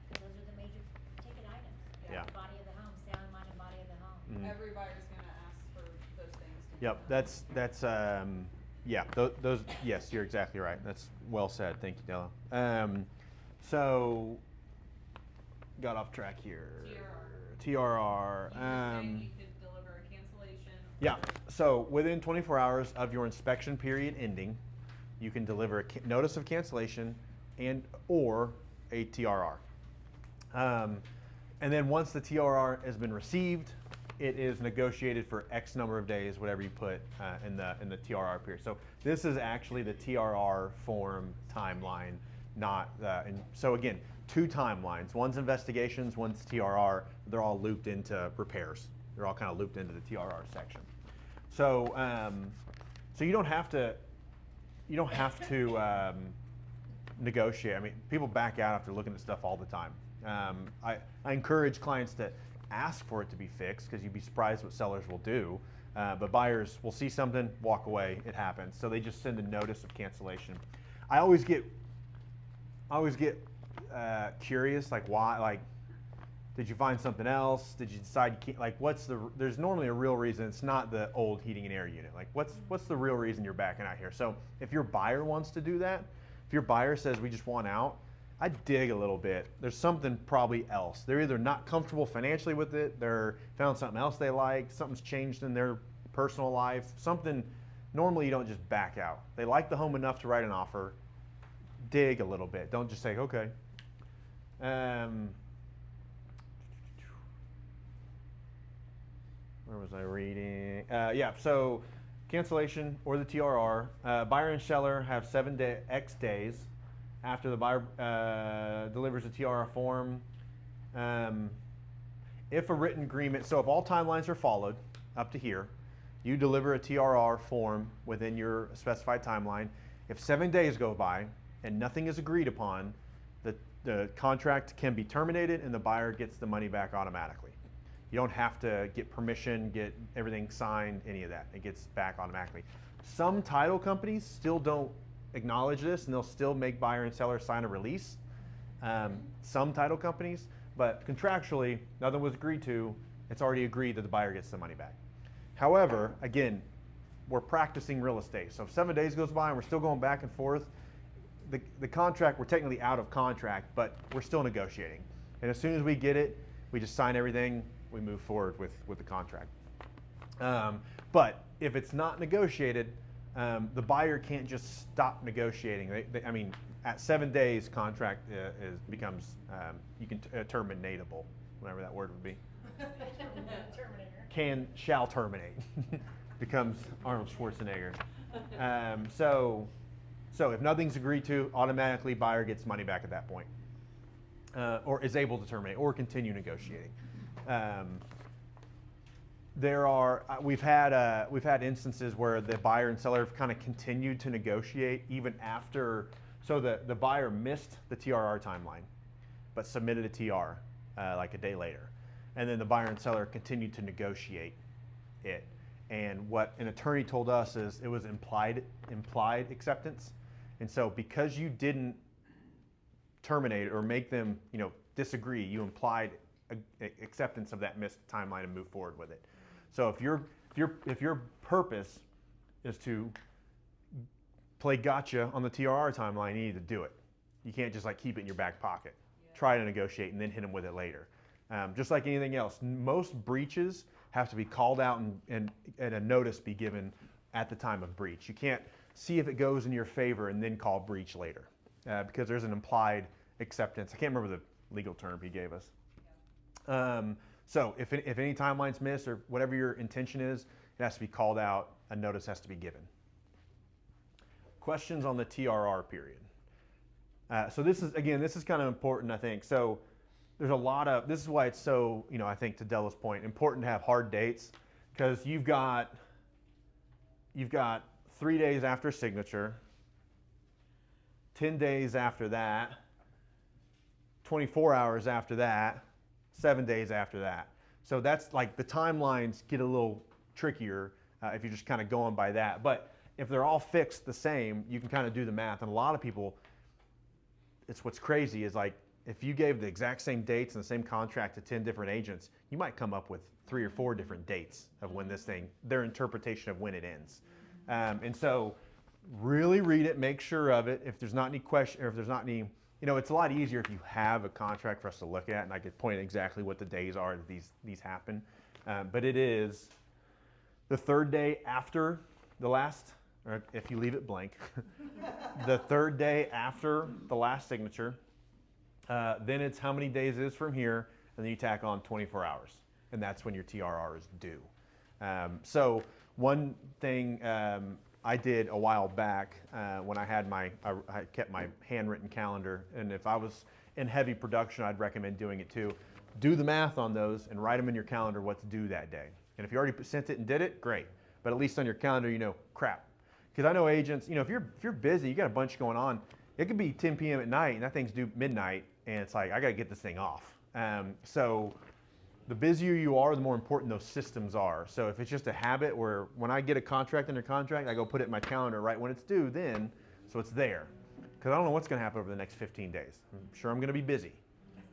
Because those are the major ticket items. Yeah. The body of the home, sound, mind, and body of the home. Mhm. Every buyer's gonna ask for those things to be Yep, done. that's yeah, those yes, you're exactly right. That's well said. Thank you, Della. So got off track here. TRR. You were saying you could deliver a cancellation. Yeah. or- So within 24 hours of your inspection period ending, you can deliver a notice of cancellation and or a TRR. And then once the TRR has been received, it is negotiated for X number of days, whatever you put in the TRR period. So this is actually the TRR form timeline, not the. And so again, 2 timelines. One's investigations, one's TRR. They're all looped into repairs. They're all kind of looped into the TRR section. So so you don't have to. Negotiate. I mean, people back out after looking at stuff all the time. I encourage clients to ask for it to be fixed because you'd be surprised what sellers will do. But buyers will see something, walk away. It happens. So they just send a notice of cancellation. I always get curious, like why, like, did you find something else? Did you decide you can't, like, there's normally a real reason. It's not the old heating and air unit. Like, what's the real reason you're backing out here? So if your buyer wants to do that, if your buyer says we just want out, I dig a little bit. There's something probably else. They're either not comfortable financially with it, they're found something else they like, something's changed in their personal life, something. Normally you don't just back out. They like the home enough to write an offer. Dig a little bit. Don't just say, okay. Where was I reading? Yeah, so cancellation or the TRR. Buyer and seller have 7 X days after the buyer delivers a TRR form. If a written agreement, so if all timelines are followed up to here, You deliver a TRR form within your specified timeline. If 7 days go by and nothing is agreed upon, the contract can be terminated and the buyer gets the money back automatically. You don't have to get permission, get everything signed, any of that. It gets back automatically. Some title companies still don't acknowledge this and they'll still make buyer and seller sign a release. Some title companies, but contractually, nothing was agreed to. It's already agreed that the buyer gets the money back. However, again, we're practicing real estate. So if 7 days goes by and we're still going back and forth, the contract, we're technically out of contract, but we're still negotiating. And as soon as we get it, we just sign everything, we move forward with the contract. But if it's not negotiated, the buyer can't just stop negotiating. I mean, at 7 days, contract becomes, you can terminatable, whatever that word would be. Terminator. Shall terminate. Becomes Arnold Schwarzenegger. So if nothing's agreed to, automatically buyer gets money back at that point, or is able to terminate or continue negotiating. We've had instances where the buyer and seller have kind of continued to negotiate even after. So the buyer missed the TRR timeline, but submitted a TR like a day later, and then the buyer and seller continued to negotiate it. And what an attorney told us is it was implied acceptance. And so because you didn't terminate or make them, disagree, you implied acceptance of that missed timeline and move forward with it. So if your purpose is to play gotcha on the TRR timeline, you need to do it. You can't just keep it in your back pocket. Try to negotiate and then hit them with it later. Just like anything else, most breaches have to be called out and a notice be given at the time of breach. You can't see if it goes in your favor and then call breach later because there's an implied acceptance. I can't remember the legal term he gave us. So if any timeline's missed or whatever your intention is, it has to be called out. A notice has to be given. Questions on the TRR period. So this is kind of important, I think. So there's a lot of, this is why it's so, I think to Della's point, important to have hard dates, because you've got 3 days after signature, 10 days after that, 24 hours after that, 7 days after that. So that's the timelines get a little trickier if you're just kind of going by that. But if they're all fixed the same, you can kind of do the math. And a lot of people, it's what's crazy is if you gave the exact same dates and the same contract to 10 different agents, you might come up with 3 or 4 different dates of when their interpretation of when it ends. And so really read it, make sure of it. If there's not any question, or if there's not any, it's a lot easier if you have a contract for us to look at and I could point exactly what the days are that these happen. But it is the 3rd day after the last, or if you leave it blank, the 3rd day after the last signature. Then it's how many days it is from here, and then you tack on 24 hours, and that's when your TRR is due. So one thing I did a while back when I kept my handwritten calendar, and if I was in heavy production, I'd recommend doing it too. Do the math on those and write them in your calendar what's due that day. And if you already sent it and did it, great. But at least on your calendar, crap. Because I know agents, if you're busy, you got a bunch going on, it could be 10 p.m. at night and that thing's due midnight, and it's I got to get this thing off. So the busier you are, the more important those systems are. So if it's just a habit where when I get a contract under contract, I go put it in my calendar right when it's due then, so it's there. Because I don't know what's going to happen over the next 15 days. I'm sure I'm going to be busy.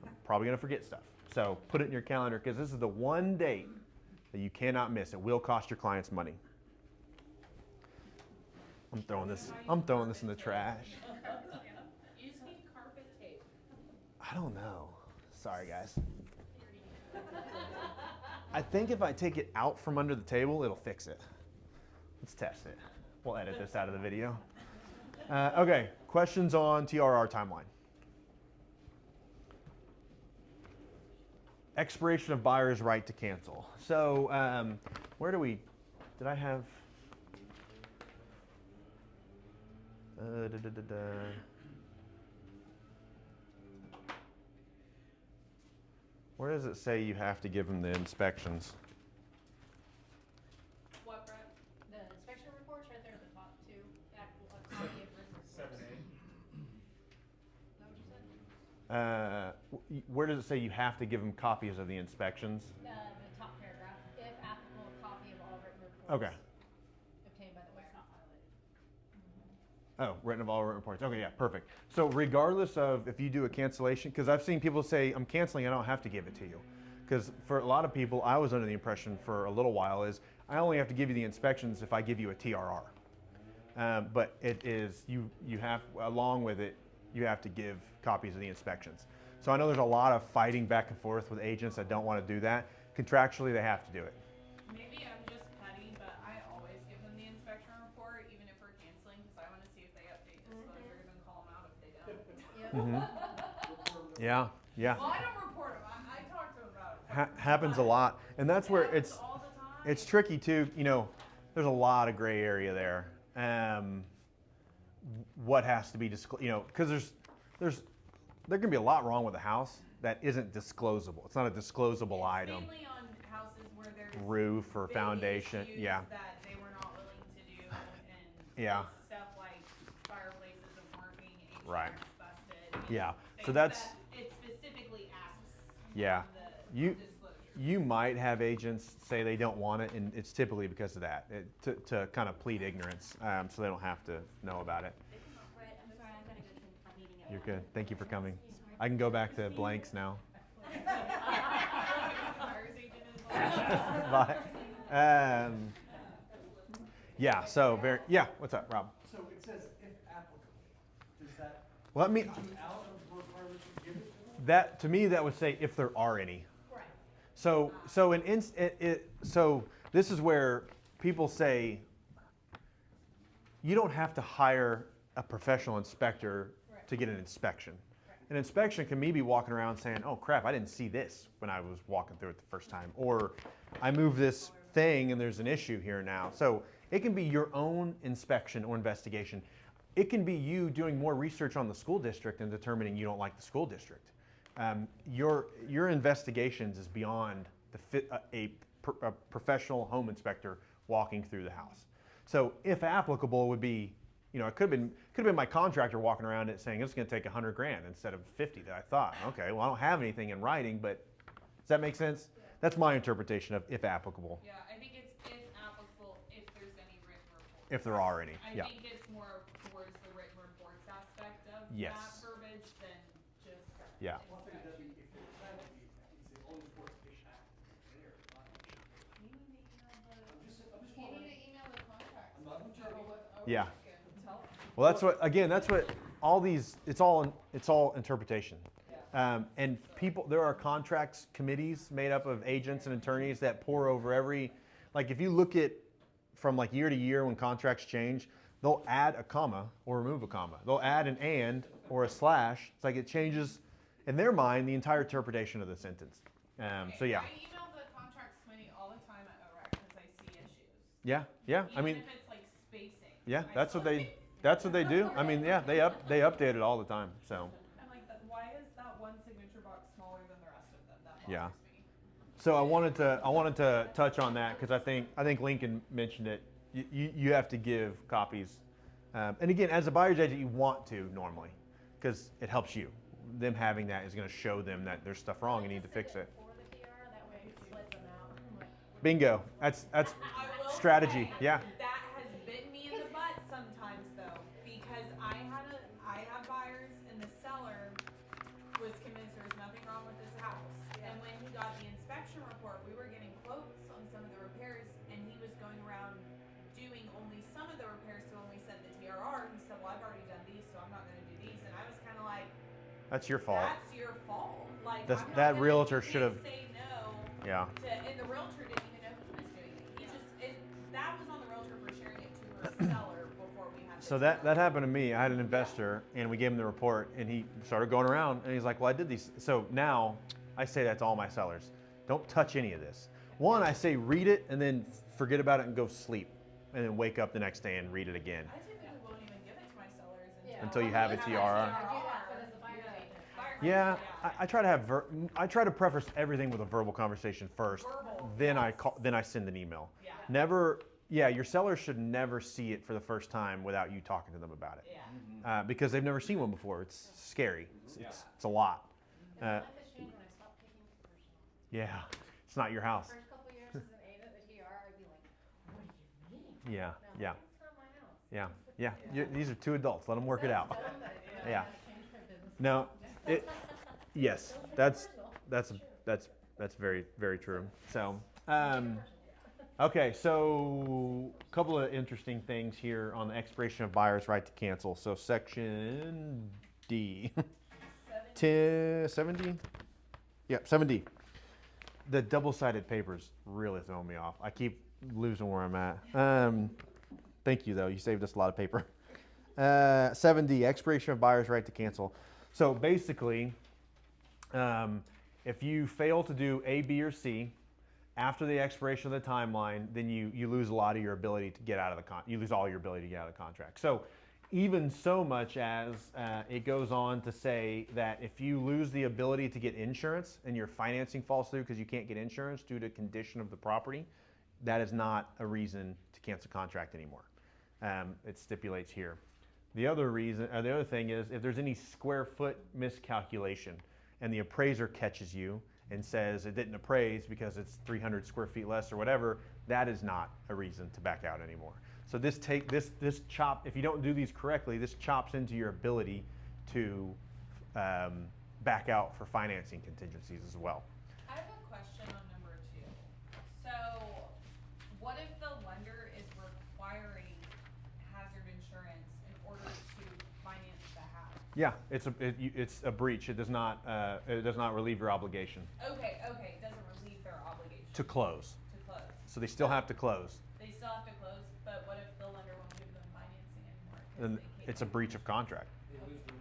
I'm probably going to forget stuff. So put it in your calendar because this is the one date that you cannot miss. It will cost your clients money. I'm throwing this in the trash. You just need carpet tape. I don't know. Sorry, guys. I think if I take it out from under the table, it'll fix it. Let's test it. We'll edit this out of the video. Okay, questions on TRR timeline. Expiration of buyer's right to cancel. So did I have? Where does it say you have to give them the inspections? What, Brett? Where does it say you have to give them copies of the inspections? The top paragraph, if applicable, a copy of all written reports. Okay. Obtained by the way. It's not highlighted. Oh, written of all written reports. Okay, yeah, perfect. So regardless of if you do a cancellation, because I've seen people say, I'm canceling, I don't have to give it to you. Because for a lot of people, I was under the impression for a little while is, I only have to give you the inspections if I give you a TRR. But it is, you have, along with it, you have to give copies of the inspections. So I know there's a lot of fighting back and forth with agents that don't want to do that. Contractually, they have to do it. Maybe I'm just petty, but I always give them the inspection report, even if we're canceling, because I wanna see if they update disclosures and call them out if they don't. Yeah, yeah. Well, I don't report them, I talk to them about it. Happens a lot. And that's where Happens it's, all the time. it's tricky too, you know, there's a lot of gray area there. What has to be disclosed, you know, because there can be a lot wrong with a house that isn't disclosable. It's not a disclosable It's item. mainly on houses where there's Roof or big foundation, issues yeah. that they were not willing to do, and Yeah. stuff like fireplaces and working, Right. HVAC's busted. Yeah. So things that's, that it specifically asks yeah. the You, disclosure. you might have agents say they don't want it, and it's typically because of that, to kind of plead ignorance, so they don't have to know about it. Brett, I'm sorry, I've gotta go to a meeting at You're 1. good. Thank you for coming. I can go back to blanks now. Buyer's agent is like- Bye. Yeah. So yeah. What's up, Rob? So it says if applicable, does that Well, I mean, take you out of the requirement to give it to them? that to me that would say if there are any. Correct. So so this is where people say you don't have to hire a professional inspector Correct. to get an inspection. Correct. An inspection can me be walking around saying, "Oh crap, I didn't see this when I was walking through it the first time," or "I moved this thing and there's an issue here now." So it can be your own inspection or investigation. It can be you doing more research on the school district and determining you don't like the school district. Your investigations is beyond a professional home inspector walking through the house. So if applicable would be, you know, it could have been my contractor walking around it saying it's going to take $100,000 instead of 50 that I thought. Okay, well I don't have anything in writing, but does that make sense? That's my interpretation of if applicable. Yeah, I think it's if applicable, if there's any written reports. If there are any, I yeah. think it's more towards the written reports aspect of Yes. that verbiage than just. Yeah. Well, I think that'd be, if it had to be, you say all these words, they should have there, not You need to email the. I'm just You need wondering. to email the contracts. I'm not an attorney. Yeah. Tell. Well, that's what all these. It's all interpretation. And people, there are contracts committees made up of agents and attorneys that pore over every. Like if you look at from like year to year when contracts change, they'll add a comma or remove a comma. They'll add an and or a slash. It's like it changes in their mind the entire interpretation of the sentence. So yeah. I email the contracts committee all the time at OREC because I see issues. Yeah. I mean. Even if it's like spacing. Yeah, I that's what still- they do. I mean, yeah, they update it all the time. So I'm like, why is that one signature box smaller than the rest of them? That bothers Yeah. me. so I wanted to touch on that because I think Lincoln mentioned it. You have to give copies, and again, as a buyer's agent, you want to normally because it helps you. Them having that is going to show them that there's stuff wrong and you need to fix it. For the TR, that way it splits them out. I'm like, Bingo. That's I will strategy. say, Yeah. That has bit me in the butt sometimes though, because I have buyers and the seller was convinced there was nothing wrong with this house. And when he got the inspection report, we were getting quotes on some of the repairs and he was going around doing only some of the repairs. So when we sent the TRR, he said, well, I've already done these, so I'm not gonna do these. And I was kinda like, That's your fault. that's your fault. Like, That's- I'm not that gonna- realtor you should have- can't say no. Yeah. And the realtor didn't even know he was doing it. He just, that was on the realtor for sharing it to her seller before we had. So the that happened to me. I had an investor, and we gave him the report, and he started going around, and he's like, "Well, I did these." So now I say that to all my sellers: don't touch any of this. One, I say read it and then forget about it and go sleep, and then wake up the next day and read it again. I typically won't even give it to my sellers yeah. Until you have a I TRR. do that, but as a buyer's agent. Buyer's Yeah, agent, I try to have I try to preface everything with a verbal conversation first. Verbal, Then yes. Then I send an email. Yeah. Never. Yeah, your seller should never see it for the first time without you talking to them about it. Yeah. because they've never seen one before. It's scary. It's a lot. And my life has changed when I stopped taking it personal. Yeah, it's not your house. First couple years as an aide at the TR, I'd be like, what do you mean? Yeah, Now, yeah, it's not my house. yeah, yeah. These are two adults. Let them work it out. Tell them that, you know, I Yeah. had to change my business No, model. yes, Don't take it that's personal. that's very very true. So, okay, so a couple of interesting things here on the expiration of buyer's right to cancel. So section D, 70. Yep, 7D. The double-sided papers really throwing me off. I keep losing where I'm at. Thank you though. You saved us a lot of paper. 7D, expiration of buyer's right to cancel. So basically, if you fail to do A, B, or C after the expiration of the timeline, then you lose a lot of your ability to get out of the you lose all your ability to get out of the contract. So even so much as it goes on to say that if you lose the ability to get insurance and your financing falls through because you can't get insurance due to condition of the property, that is not a reason to cancel contract anymore. It stipulates here. The other reason, the other thing is if there's any square foot miscalculation and the appraiser catches you and says it didn't appraise because it's 300 square feet less or whatever, that is not a reason to back out anymore. So this chop, if you don't do these correctly, this chops into your ability to back out for financing contingencies as well. I have a question on number 2. So, what if the lender is requiring hazard insurance in order to finance the house? Yeah, it's a breach. It does not relieve your obligation Okay, it doesn't relieve their obligation to close. to close. So they still have to close. They still have to close, but what if the lender won't give them financing anymore? 'Cause Then they can't it's a get- breach of contract. They lose their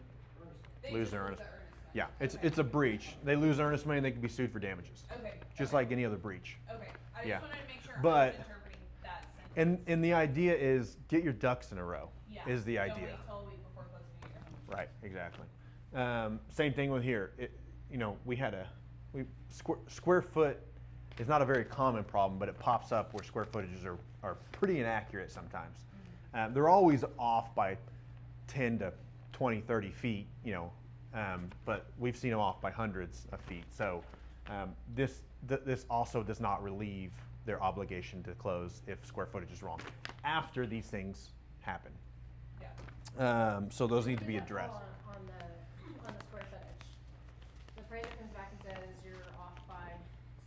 earnest. They lose just their lose earnest. the earnest money. Yeah, Okay. it's a breach. They lose earnest money, they can be sued for damages, Okay. just okay, like any other breach. Okay, I yeah. just wanted to make sure I But- was interpreting that And sentence. and the idea is get your ducks in a row. Yeah, Is the don't idea. wait till a week before closing to get your home. Right, exactly. Same thing with here. Square foot is not a very common problem, but it pops up where square footages are pretty inaccurate sometimes. They're always off by 10 to 20, 30 feet, but we've seen them off by hundreds of feet. So this also does not relieve their obligation to close if square footage is wrong after these things happen. Yeah. So those need to be Does that addressed. fall on the square footage? The appraiser comes back and says you're off by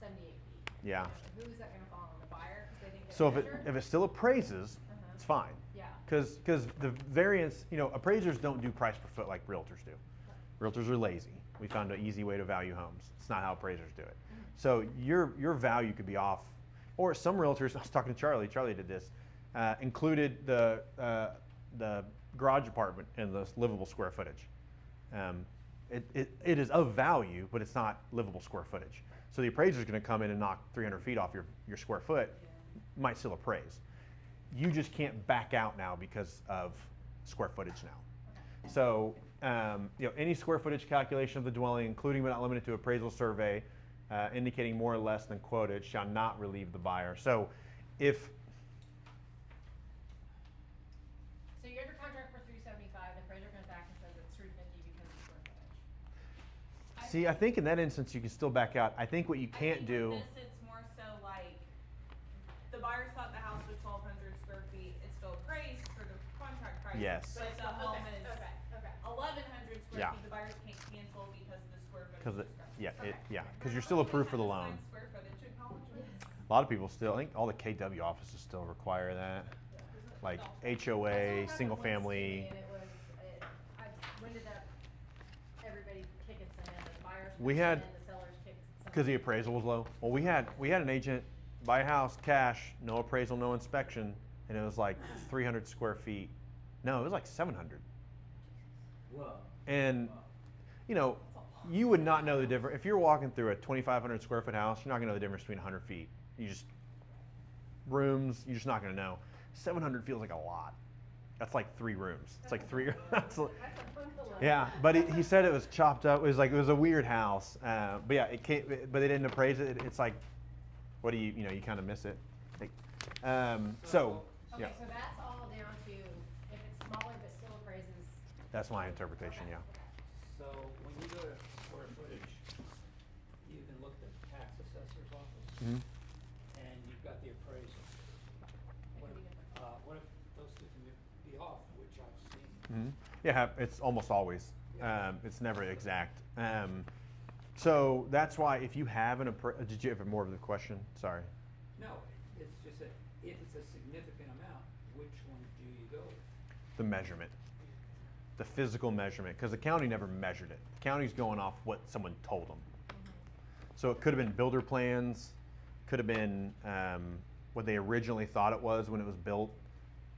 78 feet. Yeah. Who's that gonna fall on, the buyer? 'Cause they didn't get So measured? if it still appraises, Uh-huh. it's fine. Yeah. Because the variance, appraisers don't do price per foot like realtors do. Realtors are lazy. We found an easy way to value homes. It's not how appraisers do it. So your value could be off. Or some realtors, I was talking to Charlie did this, included the garage apartment in the livable square footage. It is of value, but it's not livable square footage. So the appraiser is going to come in and knock 300 feet off your square foot, might still appraise. You just can't back out now because of square footage now. So any square footage calculation of the dwelling, including but not limited to appraisal survey, indicating more or less than quoted, shall not relieve the buyer. So if So you're under contract for 375, the appraiser comes back and says it's 350 because of square footage. I think in that instance you can still back out. I think what you can't I think do. with this, it's more so like, the buyers thought the house was 1,200 square feet, it's still appraised for the contract price. Yes. But the home is Okay. 1,100 square Yeah. feet, the buyers can't cancel because of the square footage. Because discrepancy. you're still approved for the loan. Square footage acknowledgements. A lot of people still, I think all the KW offices still require that, like HOA, single family. And I winded up everybody kicking sand, the buyers We kicked had- sand, the sellers kicked sand. Because the appraisal was low. Well, we had an agent buy a house cash, no appraisal, no inspection, and it was like 300 square feet. No, it was like 700. Whoa. And you would not know the difference if you're walking through a 2,500 square foot house. You're not gonna know the difference between 100 feet. Rooms. You're just not gonna know. 700 feels like a lot. That's like 3 rooms. It's like 3. That's like, That's a bungalow. yeah, but he said it was chopped up. It was a weird house. But yeah, it came. But they didn't appraise it. It's like, what do you kind of miss it. Like, so yeah, Okay, so that's all down to, if it's smaller but still appraises. That's my interpretation, yeah. So when you go to square footage, you can look at the tax assessor's office, Mhm. and you've got the appraisal. What if those two can be off, which I've seen? Yeah, it's almost always. It's never exact. So that's why if you have did you have more of the question? Sorry. No, it's just that if it's a significant amount, which one do you go with? The measurement, the physical measurement, because the county never measured it. The county's going off what someone told them. So it could have been builder plans, could have been what they originally thought it was when it was built.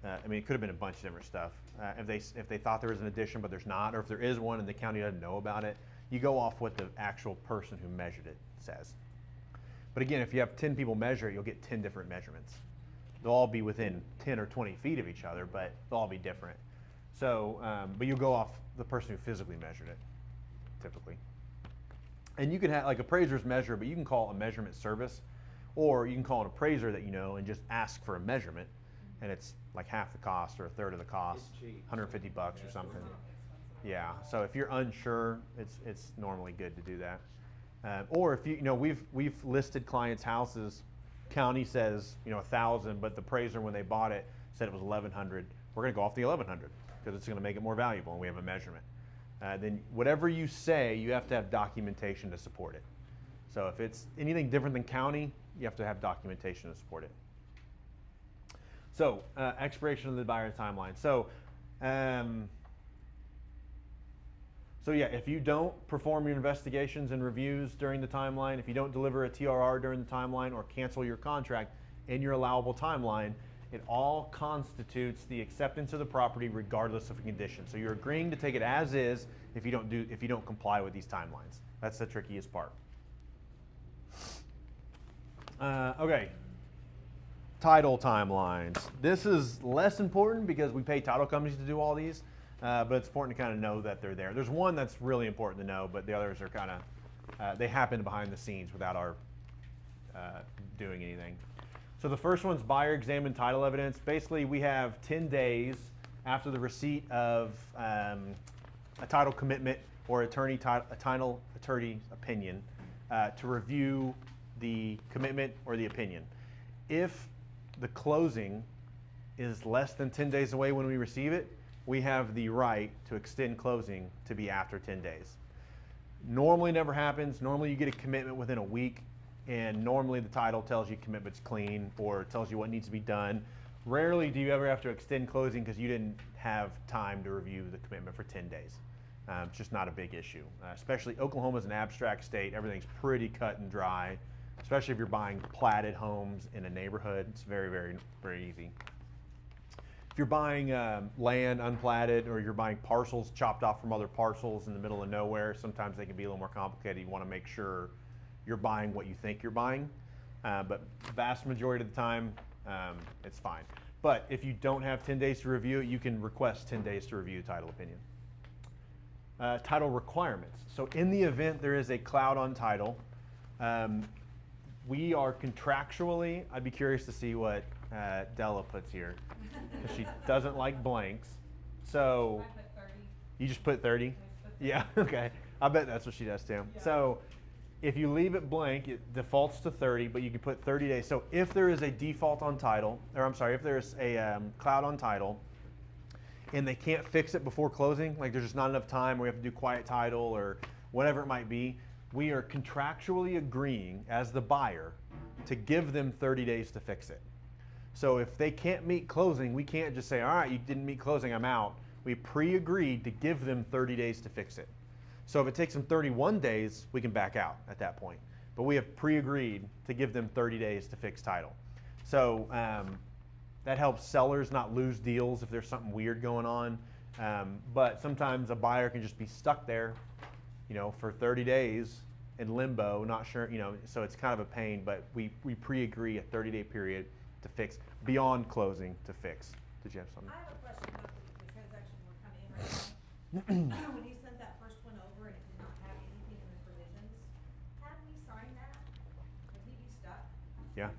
I mean, it could have been a bunch of different stuff. If they thought there was an addition but there's not, or if there is one and the county doesn't know about it, you go off what the actual person who measured it says. But again, if you have 10 people measure it, you'll get 10 different measurements. They'll all be within 10 or 20 feet of each other, but they'll all be different. So, but you'll go off the person who physically measured it, typically. And you can have, like, appraisers measure, but you can call a measurement service, or you can call an appraiser that you know and just ask for a measurement, and it's like half the cost or a third of the cost, It's cheap. $150 or something. Yeah, so if you're unsure, it's normally good to do that. Or if you know, we've listed clients' houses, county says 1,000, but the appraiser when they bought it said it was 1,100. We're gonna go off the 1,100 because it's gonna make it more valuable, and we have a measurement. Then whatever you say, you have to have documentation to support it. So if it's anything different than county, you have to have documentation to support it. So expiration of the buyer timeline. So yeah, if you don't perform your investigations and reviews during the timeline, if you don't deliver a TRR during the timeline or cancel your contract in your allowable timeline, it all constitutes the acceptance of the property regardless of condition. So you're agreeing to take it as is if you don't comply with these timelines. That's the trickiest part. Okay. Title timelines. This is less important because we pay title companies to do all these. But it's important to kind of know that they're there. There's one that's really important to know, but the others are kind of, they happen behind the scenes without our doing anything. So the first one's buyer examined title evidence. Basically, we have 10 days after the receipt of a title commitment or a title attorney opinion to review the commitment or the opinion. If the closing is less than 10 days away when we receive it, we have the right to extend closing to be after 10 days. Normally never happens. Normally you get a commitment within a week, and normally the title tells you commitment's clean or tells you what needs to be done. Rarely do you ever have to extend closing because you didn't have time to review the commitment for 10 days. It's just not a big issue. Especially Oklahoma's an abstract state. Everything's pretty cut and dry, especially if you're buying platted homes in a neighborhood. It's very, very, very easy. If you're buying land unplatted, or you're buying parcels chopped off from other parcels in the middle of nowhere, sometimes they can be a little more complicated. You want to make sure you're buying what you think you're buying. But vast majority of the time, it's fine. But if you don't have 10 days to review it, you can request 10 days to review title opinion. Title requirements. So in the event there is a cloud on title, we are contractually, I'd be curious to see what Della puts here, because she doesn't like blanks. So I put 30. you just put 30? I just put 30. Yeah, okay. I bet that's what she does too. Yeah. So if you leave it blank, it defaults to 30, but you can put 30 days. So if there is a default on title, or I'm sorry, if there's a cloud on title, and they can't fix it before closing, like there's just not enough time, or we have to do quiet title or whatever it might be, we are contractually agreeing as the buyer to give them 30 days to fix it. So if they can't meet closing, we can't just say, all right, you didn't meet closing, I'm out. We pre-agreed to give them 30 days to fix it. So if it takes them 31 days, we can back out at that point. But we have pre-agreed to give them 30 days to fix title. So that helps sellers not lose deals if there's something weird going on. But sometimes a buyer can just be stuck there, for 30 days in limbo, not sure, so it's kind of a pain, but we pre-agree a 30-day period to fix, beyond closing to fix. Did you have something? I have a question about the transaction we're kind of in right now. When he sent that first one over and it did not have anything in the provisions, had we signed that, would he be stuck? Yeah.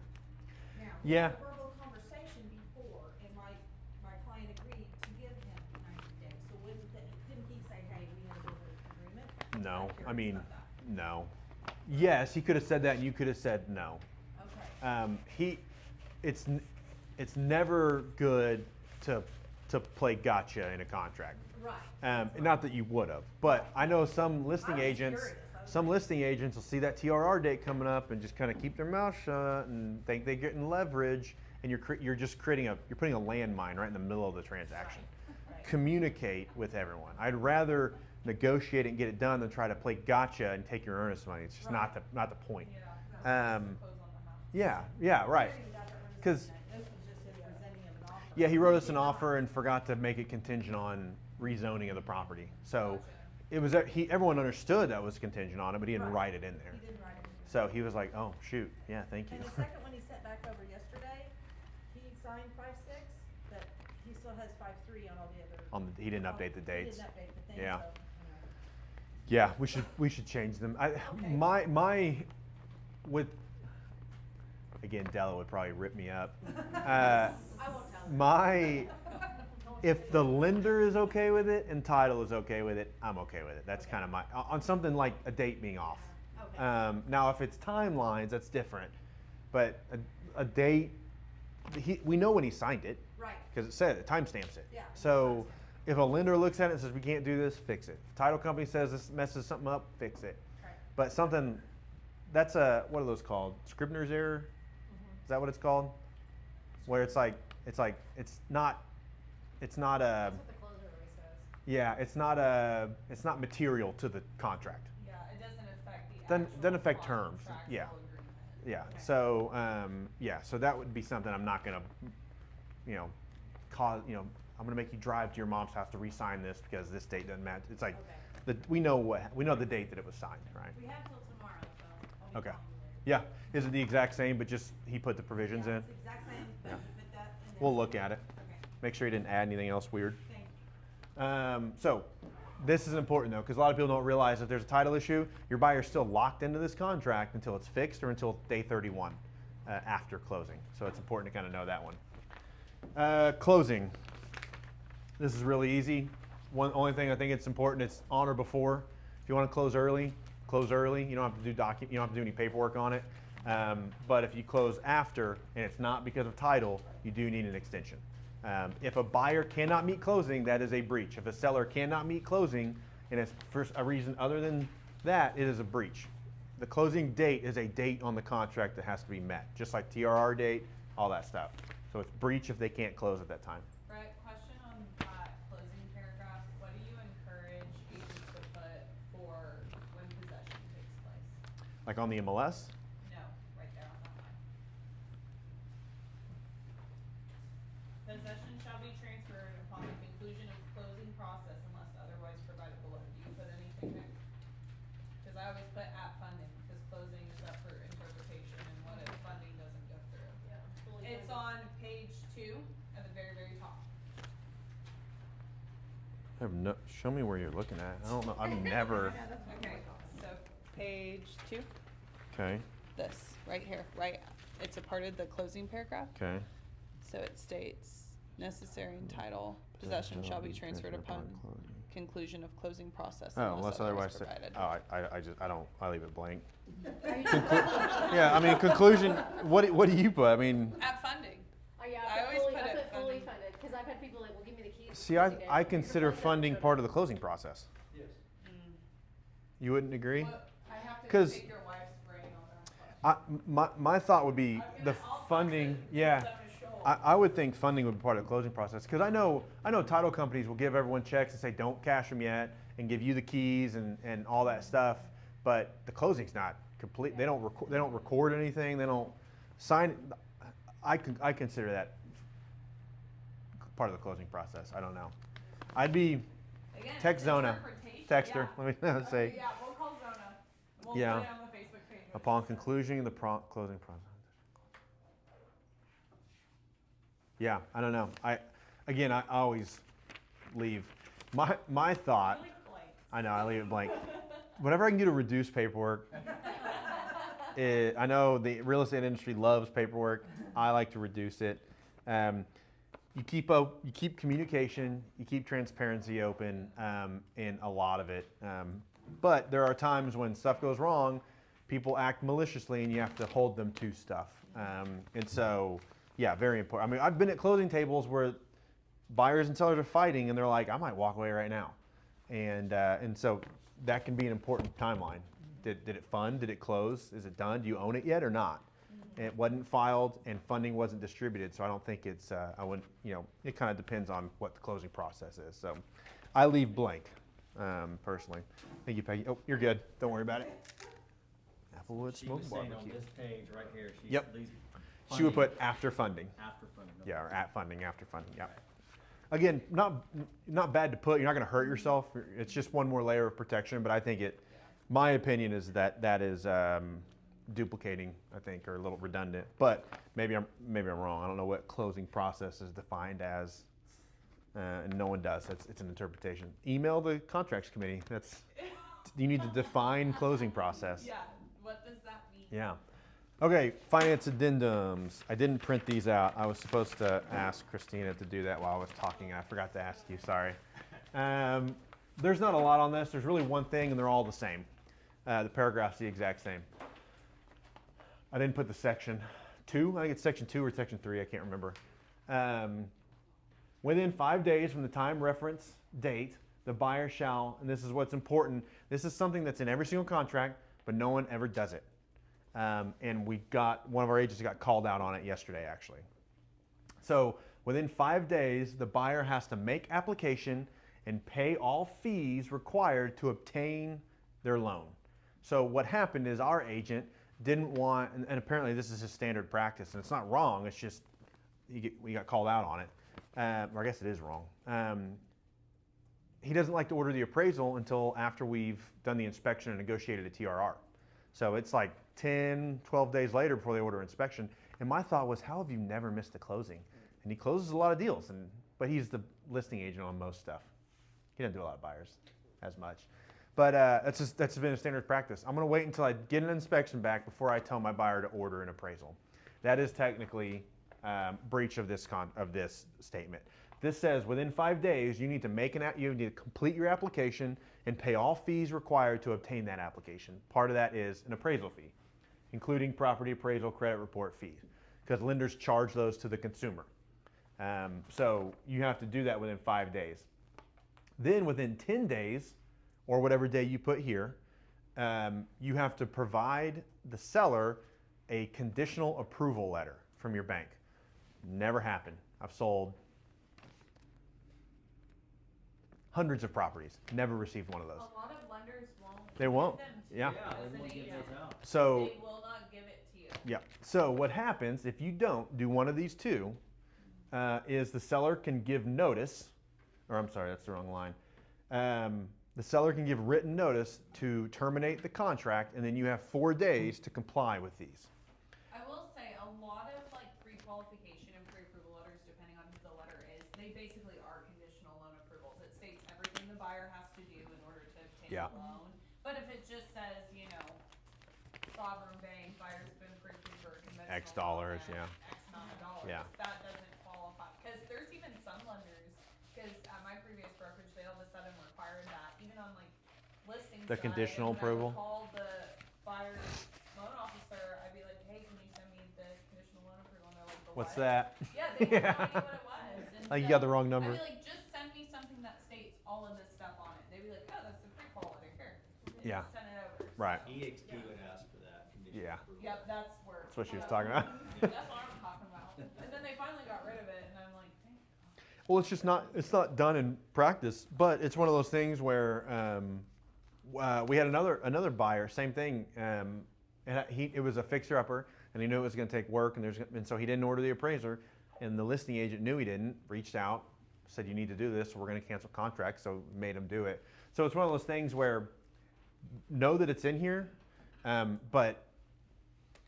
Now, we Yeah. had a verbal conversation before, and my client agreed to give him 90 days, so when it didn't No, curious I mean, about that. no. Yes, he could have said that, and you could have said no. Okay. It's never good to play gotcha in a contract. Right. Not that you would have, but I know some listing I was agents. curious. I was Some like- listing agents will see that TRR date coming up and just kind of keep their mouth shut and think they're getting leverage, and you're just putting a landmine right in the middle of the transaction. Right. Communicate with everyone. I'd rather negotiate and get it done than try to play gotcha and take your earnest money. It's just not the point. Yeah. Um, Close on the house. yeah, right. I didn't got that one 'Cause- tonight. This was just his presenting of an offer. Yeah, he wrote us an did not. offer and forgot to make it contingent on rezoning of the property. So Gotcha. it was everyone understood that was contingent on it, but he didn't Right. write it in there. He didn't write it. So he was like, "Oh shoot, yeah, thank you." And the second one he sent back over yesterday, he signed 5/6, but he still has 5/3 on all the other. He didn't update the dates. He didn't update the thing, Yeah. so, Yeah, we should change them. Okay. My with again, Della would probably rip me up. I won't tell her. My if the lender is okay with it and title is okay with it, I'm okay with it. That's kind of on something like a date being off. Okay. Now, if it's timelines, that's different. But a date, we know when he signed it Right. because it said it, timestamps it. Yeah. So if a lender looks at it and says we can't do this, fix it. If title company says this messes something up, fix it. Right. But something that's what are those called? Scrivener's error? Is that what it's called? Where it's not That's what the closer release says. yeah, it's not material to the contract. Yeah, it doesn't affect the Doesn't actual affect terms, contractual yeah. agreement. Yeah. Okay. So so that would be something I'm not gonna, cause I'm gonna make you drive to your mom's house to re-sign this because this date doesn't match. It's like we know the date that it was signed, right? We have till tomorrow, so I'll be Okay. calling you later. Yeah. Is it the exact same, but just he put the provisions Yeah, in? it's the exact same, but Yeah. you put that in there. We'll look at it. Okay, Make sure he didn't add anything else weird. thank you. So this is important though, because a lot of people don't realize if there's a title issue, your buyer's still locked into this contract until it's fixed or until day 31 after closing. So it's important to kind of know that one. Closing. This is really easy. Only thing I think it's important is on or before. If you want to close early, close early. You don't have to do you don't have to do any paperwork on it. But if you close after and it's not because of title, you do need an extension. If a buyer cannot meet closing, that is a breach. If a seller cannot meet closing and it's for a reason other than that, it is a breach. The closing date is a date on the contract that has to be met, just like TRR date, all that stuff. So it's breach if they can't close at that time. Brett, question on that closing paragraph, what do you encourage agents to put for when possession takes place? Like on the MLS, No, right there on that line. Possession shall be transferred upon the conclusion of closing process unless otherwise provided below. Do you put anything there? Cause I always put at funding, cause closing is up for interpretation and what if funding doesn't go through. Yeah, fully It's funded. on page 2 at the very, very top. show me where you're looking at. I don't know. I've never. Okay, so page 2, Okay. this, right here, right, it's a part of the closing paragraph. Okay. So it states, necessary and title, possession shall be transferred upon conclusion of closing process Oh, unless otherwise said. provided. Oh, I leave it blank. Yeah, I mean conclusion. What do you put? I mean, At funding. Oh, yeah, I I always put put fully, it I put fully funded. funded, cause I've had people like, well, give me the keys. see, for I 60 days. I You're consider funded, funding so- part of the closing process. Yes. You wouldn't agree? Well, I have to 'Cause- take your wife's brain on that. My thought would be I'm the gonna- I'll touch funding. it. Yeah. It's on his shoulder. I would think funding would be part of the closing process because I know title companies will give everyone checks and say don't cash them yet and give you the keys and all that stuff, but the closing's not complete. They don't record anything. They don't sign. I consider that part of the closing process. I don't know. I'd be Again, text it's Zona, interpretation, text her. yeah. Let me know. Say Yeah, we'll call Zona. We'll Yeah. put it on the Facebook page. what it upon says. conclusion of the closing process. Yeah, I don't know. I always leave my thought. I like blank. I know I leave it blank. Whenever I can get to reduce paperwork, I know the real estate industry loves paperwork. I like to reduce it. You keep communication, you keep transparency open in a lot of it. But there are times when stuff goes wrong, people act maliciously, and you have to hold them to stuff. And so, yeah, very important. I mean, I've been at closing tables where buyers and sellers are fighting, and they're like, I might walk away right now. And so that can be an important timeline. Did it fund? Did it close? Is it done? Do you own it yet or not? And it wasn't filed, and funding wasn't distributed, so I don't think it's, I wouldn't, it kind of depends on what the closing process is. So I leave blank, personally. Thank you, Peggy. Oh, you're good. Don't worry about it. Applewood She was Smoke saying on Barbecue. this page right here, she Yep. leaves She would funding put after funding. after funding. okay. Yeah, or at funding, after funding, yeah. Again, not bad to put. You're not going to hurt yourself. It's just one more layer of protection. But I think my opinion is that is duplicating, I think, or a little redundant. But maybe I'm wrong. I don't know what closing process is defined as, and no one does. It's an interpretation. Email the contracts committee. You need to define closing process. Yeah, what does that mean? Yeah. Okay, finance addendums. I didn't print these out. I was supposed to ask Christina to do that while I was talking. I forgot to ask you, sorry. There's not a lot on this. There's really one thing, and they're all the same. The paragraph's the exact same. I didn't put the section 2. I think it's section 2 or section 3. I can't remember. Within 5 days from the time reference date, the buyer shall, and this is what's important, this is something that's in every single contract, but no one ever does it. And one of our agents got called out on it yesterday, actually. So within 5 days, the buyer has to make application and pay all fees required to obtain their loan. So what happened is our agent didn't want, and apparently this is his standard practice, and it's not wrong, it's just we got called out on it. Or I guess it is wrong. He doesn't like to order the appraisal until after we've done the inspection and negotiated a TRR. So it's like 10, 12 days later before they order inspection. And my thought was, how have you never missed a closing? And he closes a lot of deals, but he's the listing agent on most stuff. He doesn't do a lot of buyers as much. But that's been a standard practice. I'm going to wait until I get an inspection back before I tell my buyer to order an appraisal. That is technically breach of this statement. This says within 5 days, you need to complete your application and pay all fees required to obtain that application. Part of that is an appraisal fee, including property appraisal, credit report fees, because lenders charge those to the consumer. So you have to do that within 5 days. Then within 10 days, or whatever day you put here, you have to provide the seller a conditional approval letter from your bank. Never happened. I've sold hundreds of properties. Never received one of those. A lot of lenders won't. They won't. give them to Yeah. you Yeah, as they an won't give agent. those out. So They will not give it to you. yeah. So what happens if you don't do one of these two is the seller can give notice, or I'm sorry, that's the wrong line. The seller can give written notice to terminate the contract, and then you have 4 days to comply with these. I will say a lot of like pre-qualification and pre-approval letters, depending on who the letter is, they basically are conditional loan approvals. It states everything the buyer has to do in order to obtain Yeah. the loan. But if it just says, Sovereign Bank, buyer's been pre-approved for a conventional X dollars, loan yeah. at X amount of dollars, Yeah. that doesn't qualify. Because there's even some lenders, because at my previous brokerage, they all of a sudden required that, even on like listings. The conditional approval? When I would call the buyer's loan officer, I'd be like, hey, can you send me the conditional loan approval? And they're like, the What's what? that? Yeah, they had no idea what it was. And Like, you so got the wrong number. I'd be like, just send me something that states all of this stuff on it. They'd be like, oh, that's the pre-qual letter, here. And Yeah. just send it over. Right. EXP would ask for that conditional Yeah. approval. Yep, that's where. That's what she was talking about. That's what I'm talking about. And then they finally got rid of it, and I'm like, thank God. Well, it's not done in practice, but it's one of those things where we had another buyer, same thing, and it was a fixer-upper, and he knew it was going to take work, and so he didn't order the appraiser, and the listing agent knew he didn't, reached out, said you need to do this, or we're going to cancel contract, so made him do it. So it's one of those things where know that it's in here, but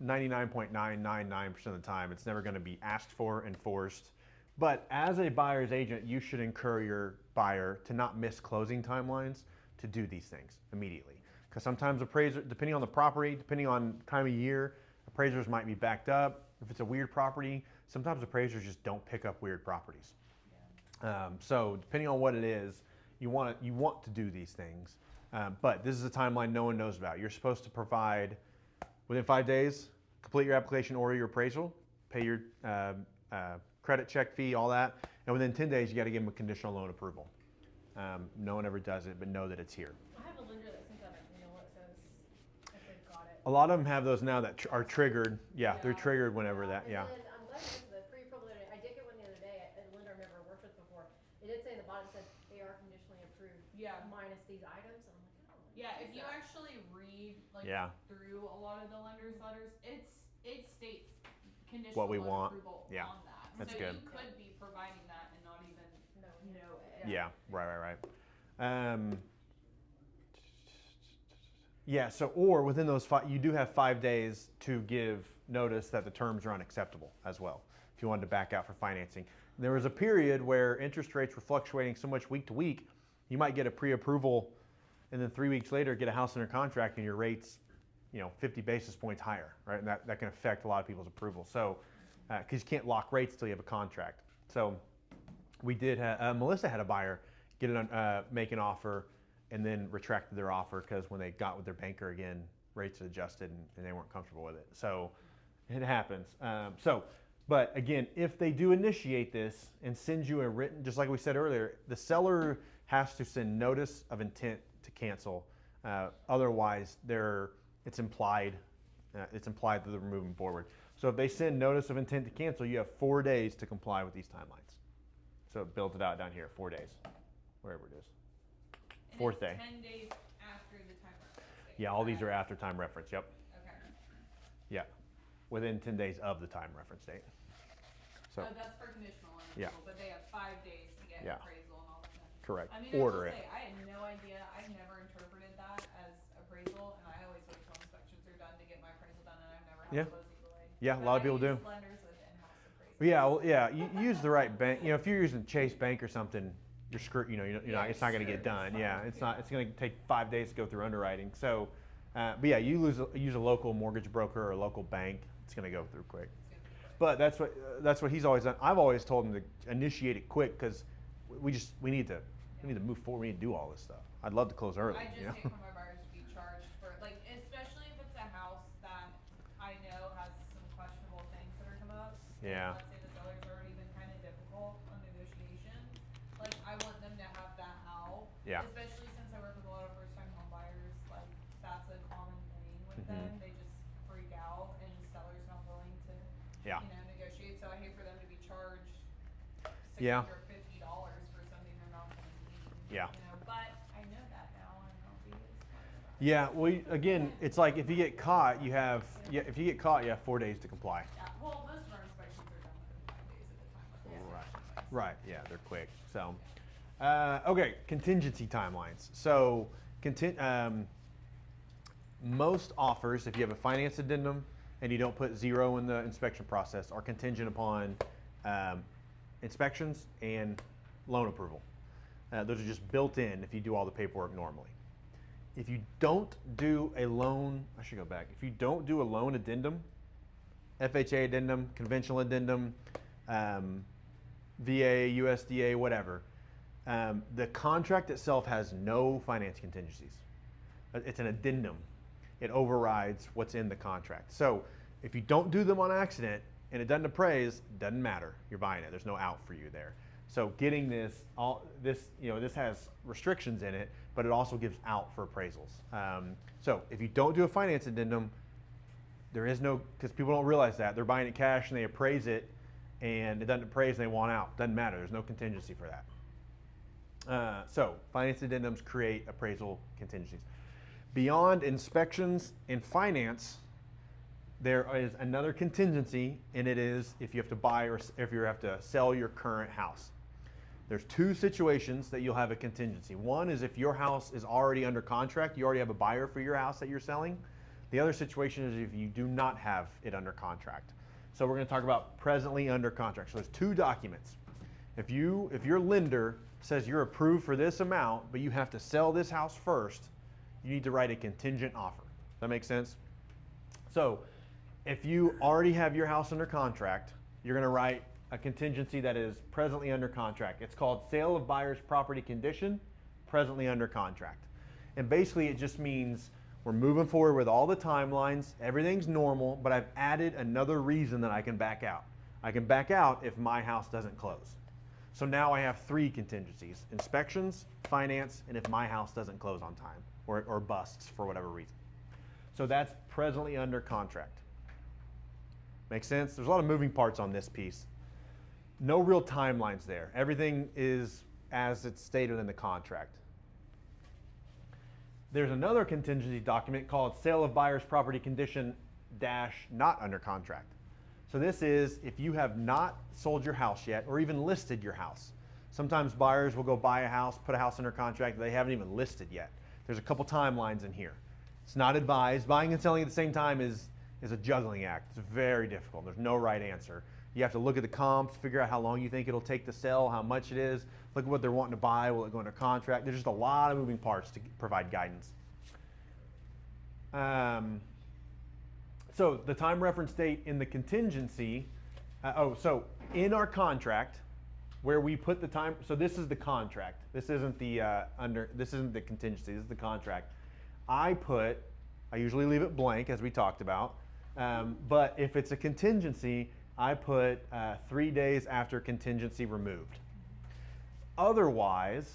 99.999% of the time, it's never going to be asked for, enforced. But as a buyer's agent, you should encourage your buyer to not miss closing timelines to do these things immediately. Because sometimes appraiser, depending on the property, depending on time of year, appraisers might be backed up. If it's a weird property, sometimes appraisers just don't pick up weird properties. So depending on what it is, you want to do these things. But this is a timeline no one knows about. You're supposed to provide, within 5 days, complete your application or your appraisal, pay your credit check fee, all that, and within 10 days, you got to give them a conditional loan approval. No one ever does it, but know that it's here. I have a lender that sends out an email that says if they've got it. A lot of them have those now that are triggered. Yeah, they're Yeah. triggered whenever that, And yeah. then I'm glad you mentioned the pre-approval letter. I did get one the other day, a lender I've never worked with before. It did say at the bottom, it said they are conditionally approved. Yeah. Minus these items, and I'm like, oh. Yeah, what if is you that? actually read like Yeah. through a lot of the lenders' letters, it states conditional What we loan want. approval Yeah. on that. That's so good. you could be providing that and not even know it. Yeah, right. Yeah, so, or within those you do have 5 days to give notice that the terms are unacceptable as well, if you wanted to back out for financing. There was a period where interest rates were fluctuating so much week to week, you might get a pre-approval and then 3 weeks later get a house under contract and your rates, 50 basis points higher, right? And that can affect a lot of people's approval. So, because you can't lock rates till you have a contract. So, we did Melissa had a buyer make an offer and then retracted their offer because when they got with their banker again, rates had adjusted and they weren't comfortable with it. So it happens. But again, if they do initiate this and send you a written, just like we said earlier, the seller has to send notice of intent to cancel. Otherwise, it's implied that they're moving forward. So if they send notice of intent to cancel, you have 4 days to comply with these timelines. So it builds it out down here, 4 days, wherever it is. And Fourth it's day. 10 days after the time reference date. Yeah, all these are correct? after time reference, yep. Okay. Yeah, within 10 days of the time reference date. So, That's for conditional loan Yeah. approval, but they have 5 days to get Yeah. appraisal and all of that. correct, I mean, order I will it. say, I had no idea, I've never interpreted that as appraisal, and I always wait till inspections are done to get my appraisal done, and I've never had Yeah. to close either way. Yeah, a But lot of I people do. use lenders with in-house appraisal. Yeah, well, yeah, you use the right bank. If you're using Chase Bank or something, you're screwed. It's not going to get done. Yeah, it's not. It's going to take 5 days to go through underwriting. So, but yeah, you use a local mortgage broker or a local bank. It's going to go through quick. It's gonna be quick. But that's what he's always done. I've always told him to initiate it quick because we need to move forward. We need to do all this stuff. I'd love to close early. I just hate for my buyers to be charged for, especially if it's a house that I know has some questionable things that are coming up. Yeah. Let's say the seller's already been kind of difficult on negotiations. I want them to have that out. Yeah. Especially since I work with a lot of first-time home buyers, that's a common thing with them. Mhm. They just freak out and the seller's not willing to, Yeah. negotiate. So I hate for them to be charged Yeah. $650 for something they're not gonna need. Yeah. But I know that now and I'll be as smart about it. Yeah. Well, again, it's like if you get caught, you have 4 days to comply. Yeah, well, most of our inspections are done within 5 days at the time. Right. Yeah, they're quick. So, okay, contingency timelines. So, most offers, if you have a finance addendum and you don't put 0 in the inspection process, are contingent upon inspections and loan approval. Those are just built in if you do all the paperwork normally. If you don't do a loan, I should go back. If you don't do a loan addendum, FHA addendum, conventional addendum, VA, USDA, whatever, the contract itself has no finance contingencies. It's an addendum. It overrides what's in the contract. So if you don't do them on accident and it doesn't appraise, doesn't matter. You're buying it. There's no out for you there. So getting this has restrictions in it, but it also gives out for appraisals. So if you don't do a finance addendum, there is no, because people don't realize that. They're buying it cash and they appraise it and it doesn't appraise and they want out. Doesn't matter. There's no contingency for that. So finance addendums create appraisal contingencies. Beyond inspections and finance, there is another contingency, and it is if you have to buy or if you have to sell your current house. There's 2 situations that you'll have a contingency. One is if your house is already under contract, you already have a buyer for your house that you're selling. The other situation is if you do not have it under contract. So we're going to talk about presently under contract. So there's 2 documents. If your lender says you're approved for this amount, but you have to sell this house first, you need to write a contingent offer. Does that make sense? So if you already have your house under contract, you're going to write a contingency that is presently under contract. It's called sale of buyer's property condition, presently under contract. And basically it just means we're moving forward with all the timelines, everything's normal, but I've added another reason that I can back out. I can back out if my house doesn't close. So now I have 3 contingencies: inspections, finance, and if my house doesn't close on time or busts for whatever reason. So that's presently under contract. Make sense? There's a lot of moving parts on this piece. No real timelines there. Everything is as it's stated in the contract. There's another contingency document called sale of buyer's property condition dash not under contract. So this is if you have not sold your house yet or even listed your house. Sometimes buyers will go buy a house, put a house under contract that they haven't even listed yet. There's a couple timelines in here. It's not advised. Buying and selling at the same time is a juggling act. It's very difficult. There's no right answer. You have to look at the comps, figure out how long you think it'll take to sell, how much it is, look at what they're wanting to buy, will it go under contract. There's just a lot of moving parts to provide guidance. So the time reference date in the contingency, so in our contract, where we put the time, so this is the contract. This isn't the this isn't the contingency, this is the contract. I usually leave it blank as we talked about, but if it's a contingency, I put 3 days after contingency removed. Otherwise,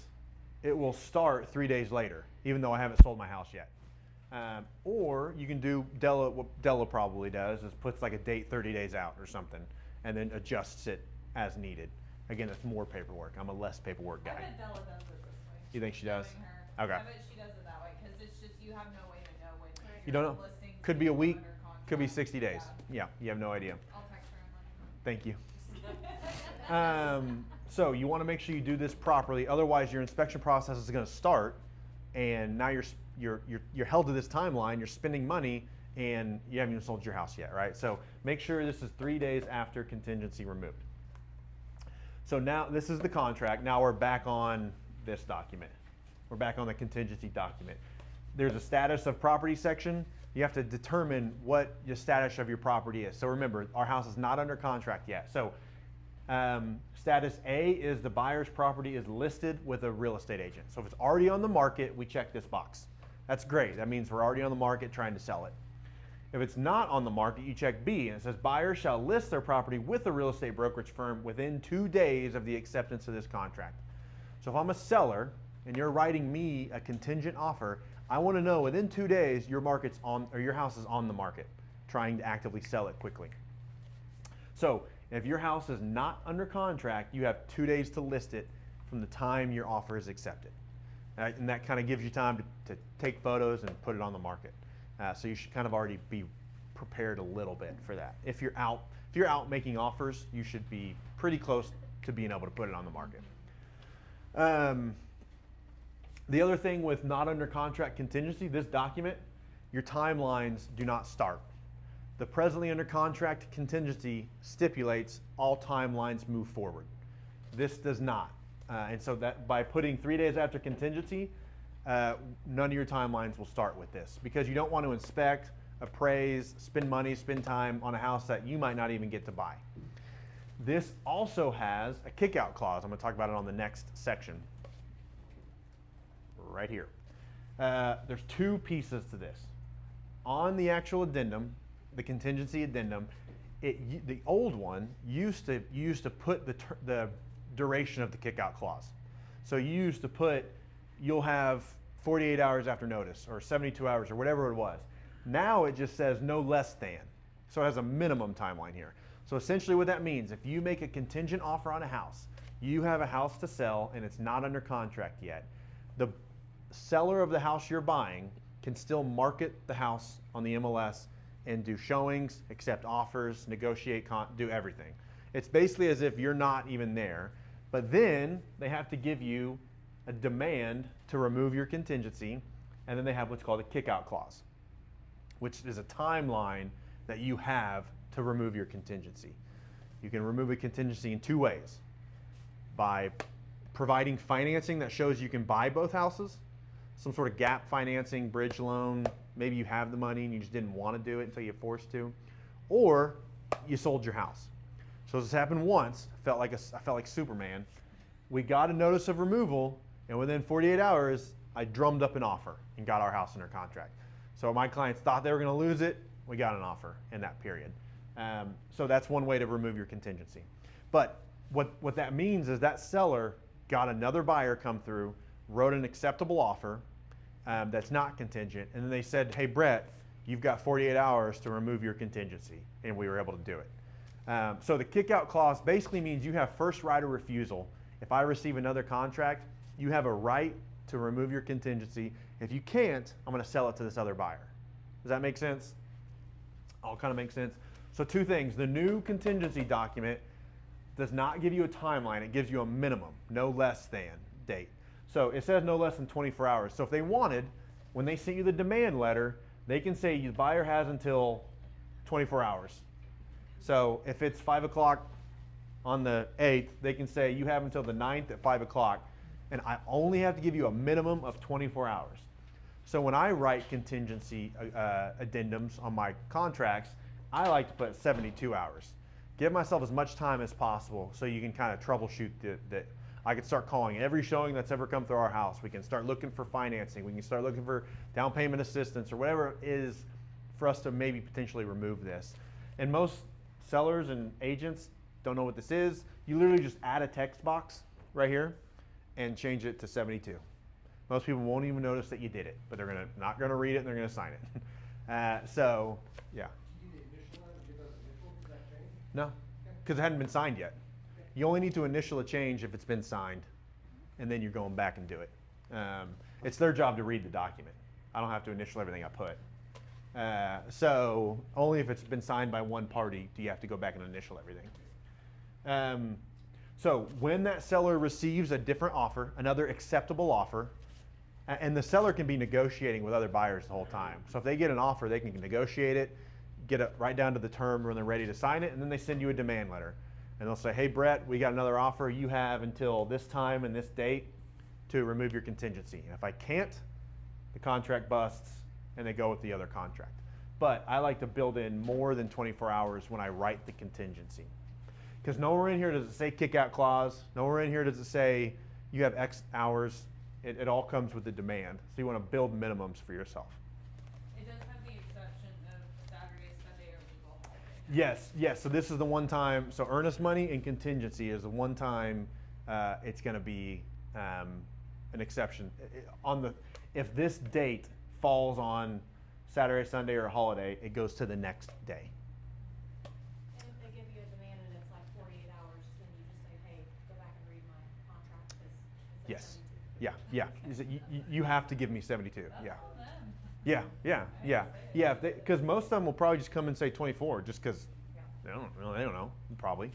it will start 3 days later, even though I haven't sold my house yet. Or you can do what Della probably does is puts like a date 30 days out or something, and then adjusts it as needed. Again, it's more paperwork. I'm a less paperwork I guy. bet Della does it this way. You think she does? Knowing her. Okay. I bet she does it that way, because it's just, you have no way to know when You your don't know? listing's Could be a gonna go week, under contract. could be 60 days. Yeah, you have no idea. I'll text her and Thank you. let you know. So you want to make sure you do this properly. Otherwise, your inspection process is going to start, and now you're held to this timeline. You're spending money, and you haven't even sold your house yet, right? So make sure this is 3 days after contingency removed. So now this is the contract. Now we're back on this document. We're back on the contingency document. There's a status of property section. You have to determine what the status of your property is. So remember, our house is not under contract yet. So status A is the buyer's property is listed with a real estate agent. So if it's already on the market, we check this box. That's great. That means we're already on the market trying to sell it. If it's not on the market, you check B, and it says buyers shall list their property with a real estate brokerage firm within 2 days of the acceptance of this contract. So if I'm a seller and you're writing me a contingent offer, I want to know within 2 days your house is on the market, trying to actively sell it quickly. So if your house is not under contract, you have 2 days to list it from the time your offer is accepted. And that kind of gives you time to take photos and put it on the market. So you should kind of already be prepared a little bit for that. If you're out making offers, you should be pretty close to being able to put it on the market. The other thing with not under contract contingency, this document, your timelines do not start. The presently under contract contingency stipulates all timelines move forward. This does not. And so that by putting 3 days after contingency, none of your timelines will start with this, because you don't want to inspect, appraise, spend money, spend time on a house that you might not even get to buy. This also has a kick-out clause. I'm going to talk about it on the next section. Right here. There's 2 pieces to this. On the actual addendum, the contingency addendum, the old one used to put the duration of the kick-out clause. So you used to put, you'll have 48 hours after notice, or 72 hours, or whatever it was. Now it just says no less than. So it has a minimum timeline here. So essentially what that means, if you make a contingent offer on a house, you have a house to sell and it's not under contract yet, the seller of the house you're buying can still market the house on the MLS and do showings, accept offers, negotiate, do everything. It's basically as if you're not even there, but then they have to give you a demand to remove your contingency, and then they have what's called a kick-out clause, which is a timeline that you have to remove your contingency. You can remove a contingency in 2 ways. By providing financing that shows you can buy both houses, some sort of gap financing, bridge loan, maybe you have the money and you just didn't want to do it until you're forced to, or you sold your house. So this happened once. I felt like Superman. We got a notice of removal, and within 48 hours, I drummed up an offer and got our house under contract. So my clients thought they were going to lose it. We got an offer in that period. So that's one way to remove your contingency. But what that means is that seller got another buyer come through, wrote an acceptable offer that's not contingent, and then they said, hey, Brett, you've got 48 hours to remove your contingency, and we were able to do it. So the kick-out clause basically means you have first right of refusal. If I receive another contract, you have a right to remove your contingency. If you can't, I'm going to sell it to this other buyer. Does that make sense? All kind of makes sense. So two things. The new contingency document does not give you a timeline. It gives you a minimum, no less than date. So it says no less than 24 hours. So if they wanted, when they sent you the demand letter, they can say the buyer has until 24 hours. So if it's 5 o'clock on the 8th, they can say you have until the 9th at 5 o'clock, and I only have to give you a minimum of 24 hours. So when I write contingency addendums on my contracts, I like to put 72 hours. Give myself as much time as possible so you can kind of troubleshoot that. I can start calling every showing that's ever come through our house. We can start looking for financing. We can start looking for down payment assistance or whatever it is for us to maybe potentially remove this. And most sellers and agents don't know what this is. You literally just add a text box right here and change it to 72. Most people won't even notice that you did it, but they're not gonna read it and they're gonna sign it. So, yeah. Do you need the initial and give us initial for that change? No, because it hadn't been signed yet. You only need to initial a change if it's been signed, and then you're going back and do it. It's their job to read the document. I don't have to initial everything I put. So only if it's been signed by one party do you have to go back and initial everything. So when that seller receives a different offer, another acceptable offer, and the seller can be negotiating with other buyers the whole time. So if they get an offer, they can negotiate it, get it right down to the term when they're ready to sign it, and then they send you a demand letter. And they'll say, hey, Brett, we got another offer. You have until this time and this date to remove your contingency. And if I can't, the contract busts and they go with the other contract. But I like to build in more than 24 hours when I write the contingency. Because nowhere in here does it say kick-out clause. Nowhere in here does it say you have X hours. It all comes with the demand. So you want to build minimums for yourself. It does have the exception of Saturday, Sunday, or legal holiday. Yes. So this is the one time. So earnest money and contingency is the one time it's going to be an exception. If this date falls on Saturday, Sunday, or a holiday, it goes to the next day. And if they give you a demand and it's like 48 hours, then you just say, hey, go back and read my contract, because it says Yes. 72. Yeah. Is it, you have to give me 72. Yeah. That's on them. Yeah. Because most of them will probably just come and say 24, just because they don't know, probably.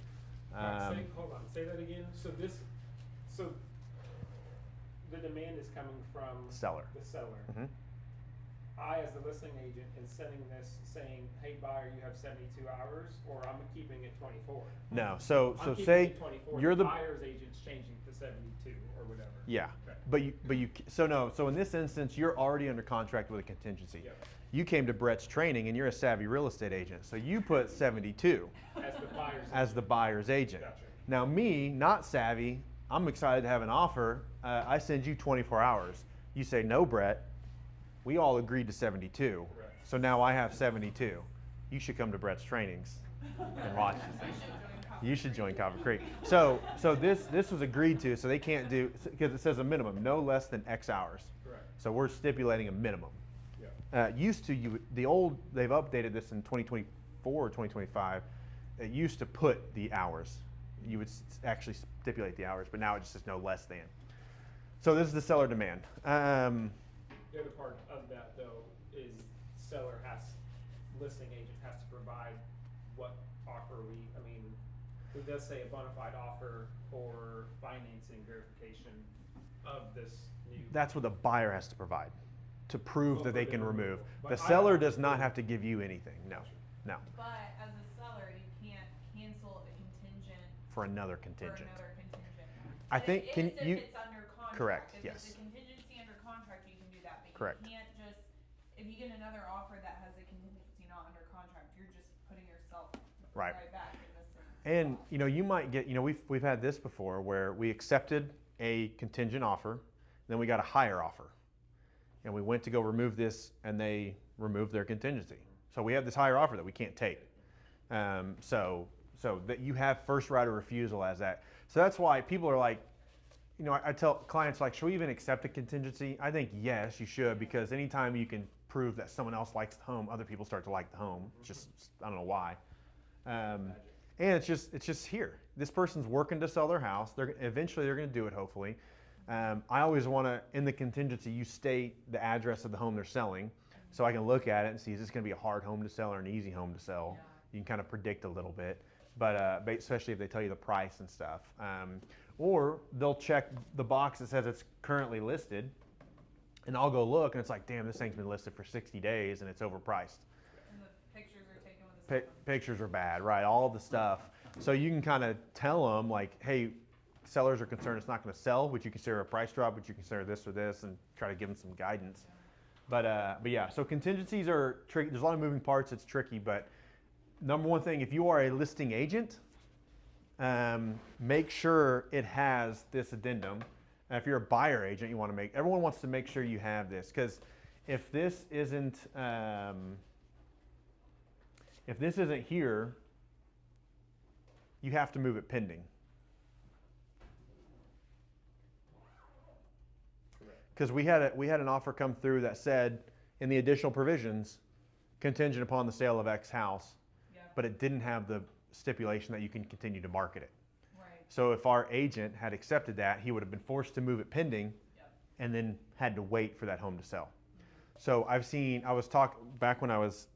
Hold on, say that again. So the demand is coming from Seller. the seller. Mhm. I, as the listing agent, is sending this saying, hey, buyer, you have 72 hours, or I'm keeping it 24. No. So I'm keeping say it 24. you're the buyer's agent's changing to 72 or whatever. Yeah. Okay. So in this instance, you're already under contract with a contingency. Yep. You came to Brett's training and you're a savvy real estate agent. So you put 72 As the buyer's as agent. the buyer's agent. Gotcha. Now me, not savvy, I'm excited to have an offer. I send you 24 hours. You say, no, Brett, we all agreed to 72. Correct. So now I have 72. You should come to Brett's trainings and watch this thing. You should join Copper Creek. So this was agreed to, so they can't do, because it says a minimum, no less than X hours. Correct. So we're stipulating a minimum. Yeah. They've updated this in 2024 or 2025. It used to put the hours. You would actually stipulate the hours, but now it just says no less than. So this is the seller demand. The other part of that, though, is listing agent has to provide what offer it does say a bona fide offer or financing verification of this new. That's what the buyer has to provide to prove Oh, that they for can the remove. removal. The But I seller don't does not think- have to give you anything. No. But as a seller, you can't cancel a contingent For another for contingent. another contingent. I think, It can is you, if it's under contract. correct, If yes. it's a contingency under contract, you can do that, but Correct. you can't just, if you get another offer that has a contingency not under contract, you're just putting yourself Right. back in this thing. and you might get, we've had this before where we accepted a contingent offer, then we got a higher offer. and we went to go remove this, and they removed their contingency. So we have this higher offer that we can't take. So that you have first right of refusal as that. So that's why people are like, you know, I tell clients, like, should we even accept a contingency? I think yes, you should, because anytime you can prove that someone else likes the home, other people start to like the home. Just, I don't know why. And it's just here. This person's working to sell their house. Eventually they're going to do it, hopefully. I always want to, in the contingency, you state the address of the home they're selling, so I can look at it and see, is this going to be a hard home to sell or an easy home to sell? You can kind of predict a little bit, but especially if they tell you the price and stuff. Or they'll check the box that says it's currently listed, and I'll go look, and it's like, damn, this thing's been listed for 60 days and it's overpriced. And the pictures are taken with a cell phone. Pictures are bad, right? All the stuff. So you can kind of tell them, like, hey, sellers are concerned it's not going to sell. Would you consider a price drop? Would you consider this or this? And try to give them some guidance. But yeah, so contingencies are tricky. There's a lot of moving parts. It's tricky. But number one thing, if you are a listing agent, make sure it has this addendum. And if you're a buyer agent, you want to everyone wants to make sure you have this, because if this isn't here, you have to move it pending. Because we had an offer come through that said, in the additional provisions, contingent upon the sale of X house, but it didn't have the stipulation that you can continue to market it. Right. So if our agent had accepted that, he would have been forced to move it pending, and then had to wait for that home to sell. So I was talking back when I was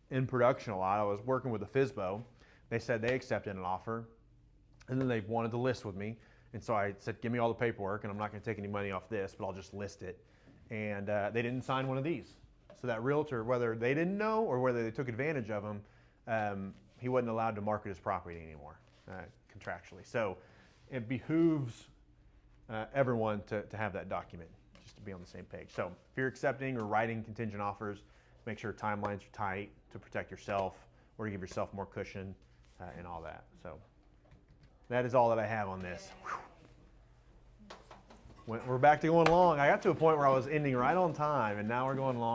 in production a lot, I was working with a FSBO. They said they accepted an offer, and then they wanted to list with me. And so I said, give me all the paperwork, and I'm not going to take any money off this, but I'll just list it. And they didn't sign one of these. So that realtor, whether they didn't know or whether they took advantage of him, he wasn't allowed to market his property anymore, contractually. So it behooves everyone to have that document, just to be on the same page. So if you're accepting or writing contingent offers, make sure timelines are tight to protect yourself or to give yourself more cushion and all that. So that is all that I have on this. We're back to going long. I got to a point where I was ending right on time, and now we're going long.